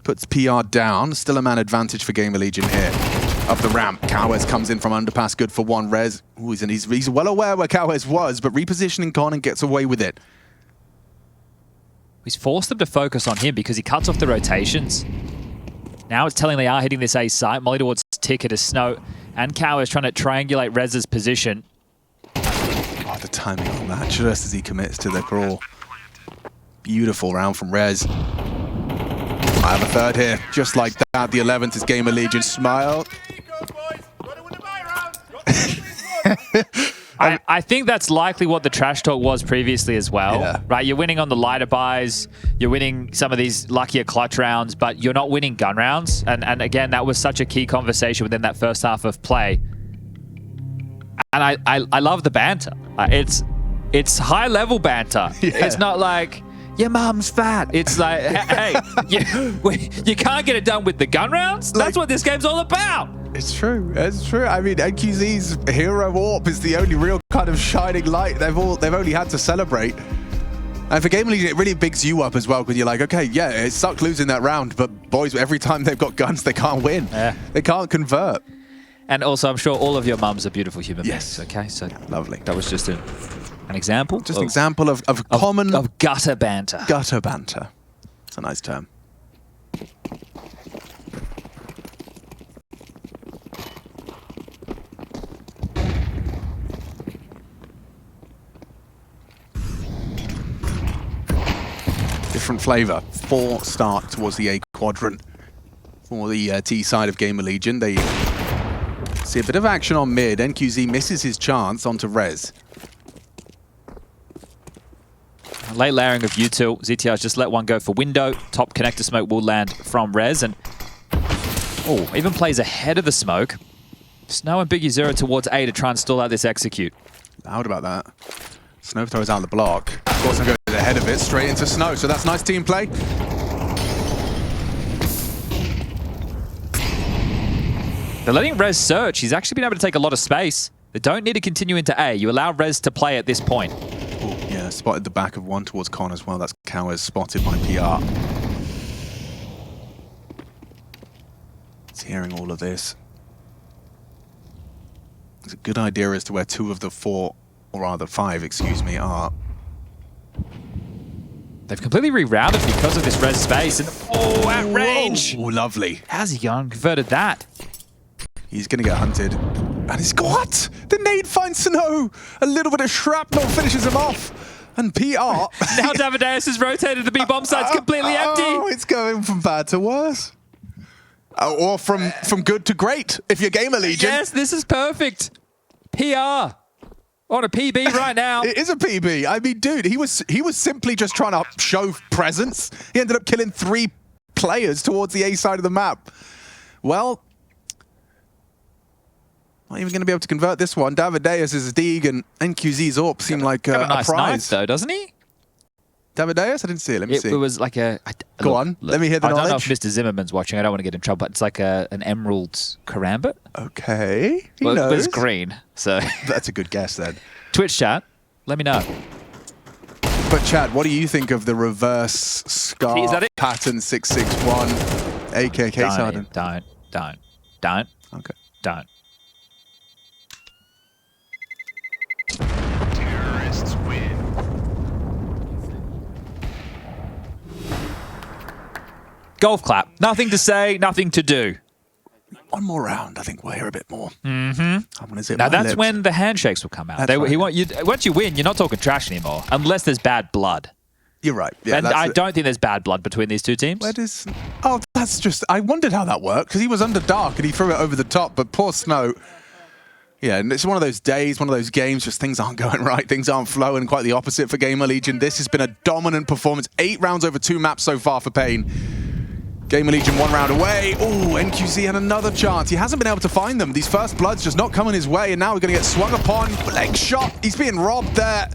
Puts PR down. Still a man advantage for GamerLegion here. Up the ramp, Katowice comes in from underpass, good for one. Rez, ooh, he's well aware where Katowice was, but repositioning Con and gets away with it. He's forced them to focus on him because he cuts off the rotations. Now it's telling they are hitting this A site. Molly towards ticket as Snow and Katowice trying to triangulate Rez's position. Oh, the timing on that, just as he commits to the crawl. Beautiful round from Rez. I have a third here, just like that. The 11th is GamerLegion. Smile. I think that's likely what the trash talk was previously as well, yeah. Right? You're winning on the lighter buys, you're winning some of these luckier clutch rounds, but you're not winning gun rounds. And again, that was such a key conversation within that first half of play. And I love the banter. It's high level banter. Yeah. It's not like, your mum's fat. It's like, hey, you can't get it done with the gun rounds? That's what this game's all about. It's true. It's true. I mean, NQZ's hero AWP is the only real kind of shining light they've only had to celebrate. And for GamerLegion, it really bigs you up as well, because you're like, okay, yeah, it sucked losing that round, but boys, every time they've got guns, they can't win. Yeah. They can't convert. And also, I'm sure all of your mums are beautiful human beings. Okay, so lovely. That was just an example. Just an example of common... Of gutter banter. Gutter banter. It's a nice term. Different flavor. 4 start towards the A quadrant for the T side of GamerLegion. They see a bit of action on mid. NQZ misses his chance onto Rez. Late layering of util. ZTR's just let one go for window. Top connector smoke will land from Rez. And oh, even plays ahead of the smoke. Snow and Big Uzera towards A to try and stall out this execute. Loud about that. Snow throws out the block. Of course, I'm going ahead of it, straight into Snow. So that's nice team play. They're letting Rez search. He's actually been able to take a lot of space. They don't need to continue into A. You allow Rez to play at this point. Ooh, yeah, spotted the back of one towards Con as well. That's Katowice spotted by PR. It's hearing all of this. It's a good idea as to where 2 of the 4, or rather 5, excuse me, are. They've completely rerouted because of this Rez space. And oh, at range! Oh, lovely. How's he gone? Converted that. He's going to get hunted. And he's what? The nade finds Snow. A little bit of shrapnel finishes him off. And PR. Now Davideus has rotated. The B-bomb site's completely empty. Oh, it's going from bad to worse. Or from good to great, if you're GamerLegion. Yes, this is perfect. PR. On a PB right now. It is a PB. I mean, dude, he was simply just trying to show presence. He ended up killing 3 players towards the A side of the map. Well, not even going to be able to convert this one. Davideus' Deeg and NQZ's AWP seem like a nice prize. knife, though, doesn't he? Davideus? I didn't see it. Let me see. It was like a... Go on. Let me hear the I don't know knowledge. if Mr. Zimmerman's watching. I don't want to get in trouble, but it's like an emerald karambit. Okay. He Well, knows. but it's green, so... That's a good guess then. Twitch chat, let me know. But Chad, what do you think of the reverse scar Is that it? pattern 661 AKK Sergeant? Don't. Okay. Don't. Terrorists win. Golf clap. Nothing to say, nothing to do. One more round, I think we'll hear a bit more. Mm-hmm. I'm gonna zip Now my that's lips. when the handshakes will come out. That's right. Once you win, you're not talking trash anymore, unless there's bad blood. You're right. Yeah, And I don't think there's bad blood between these two teams. Where does... Oh, that's just... I wondered how that worked, because he was under dark and he threw it over the top, but poor Snow... Yeah, and it's one of those days, one of those games, just things aren't going right, things aren't flowing, quite the opposite for GamerLegion. This has been a dominant performance. 8 rounds over 2 maps so far for paiN. GamerLegion 1 round away. Oh, NQZ had another chance. He hasn't been able to find them. These first bloods just not coming his way, and now we're going to get swung upon. Leg shot. He's being robbed there.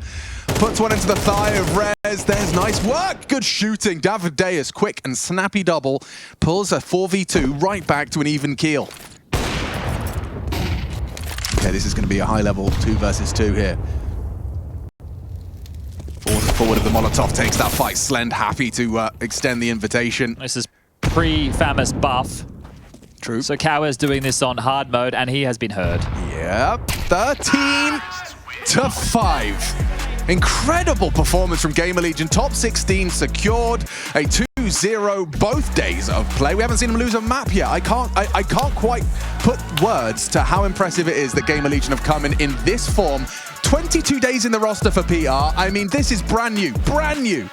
Puts one into the thigh of Rez. There's nice work. Good shooting. Davideus, quick and snappy double. Pulls a 4v2 right back to an even keel. Okay, this is going to be a high-level 2 versus 2 here. Forward of the Molotov takes that fight. Slend happy to extend the invitation. This is pre-famous buff. True. So Katowice doing this on hard mode, and he has been heard. Yep, 13-5. Incredible performance from GamerLegion. Top 16 secured. A 2-0 both days of play. We haven't seen him lose a map yet. I can't quite put words to how impressive it is that GamerLegion have come in this form. 22 days in the roster for PR. I mean, this is brand new. Brand new.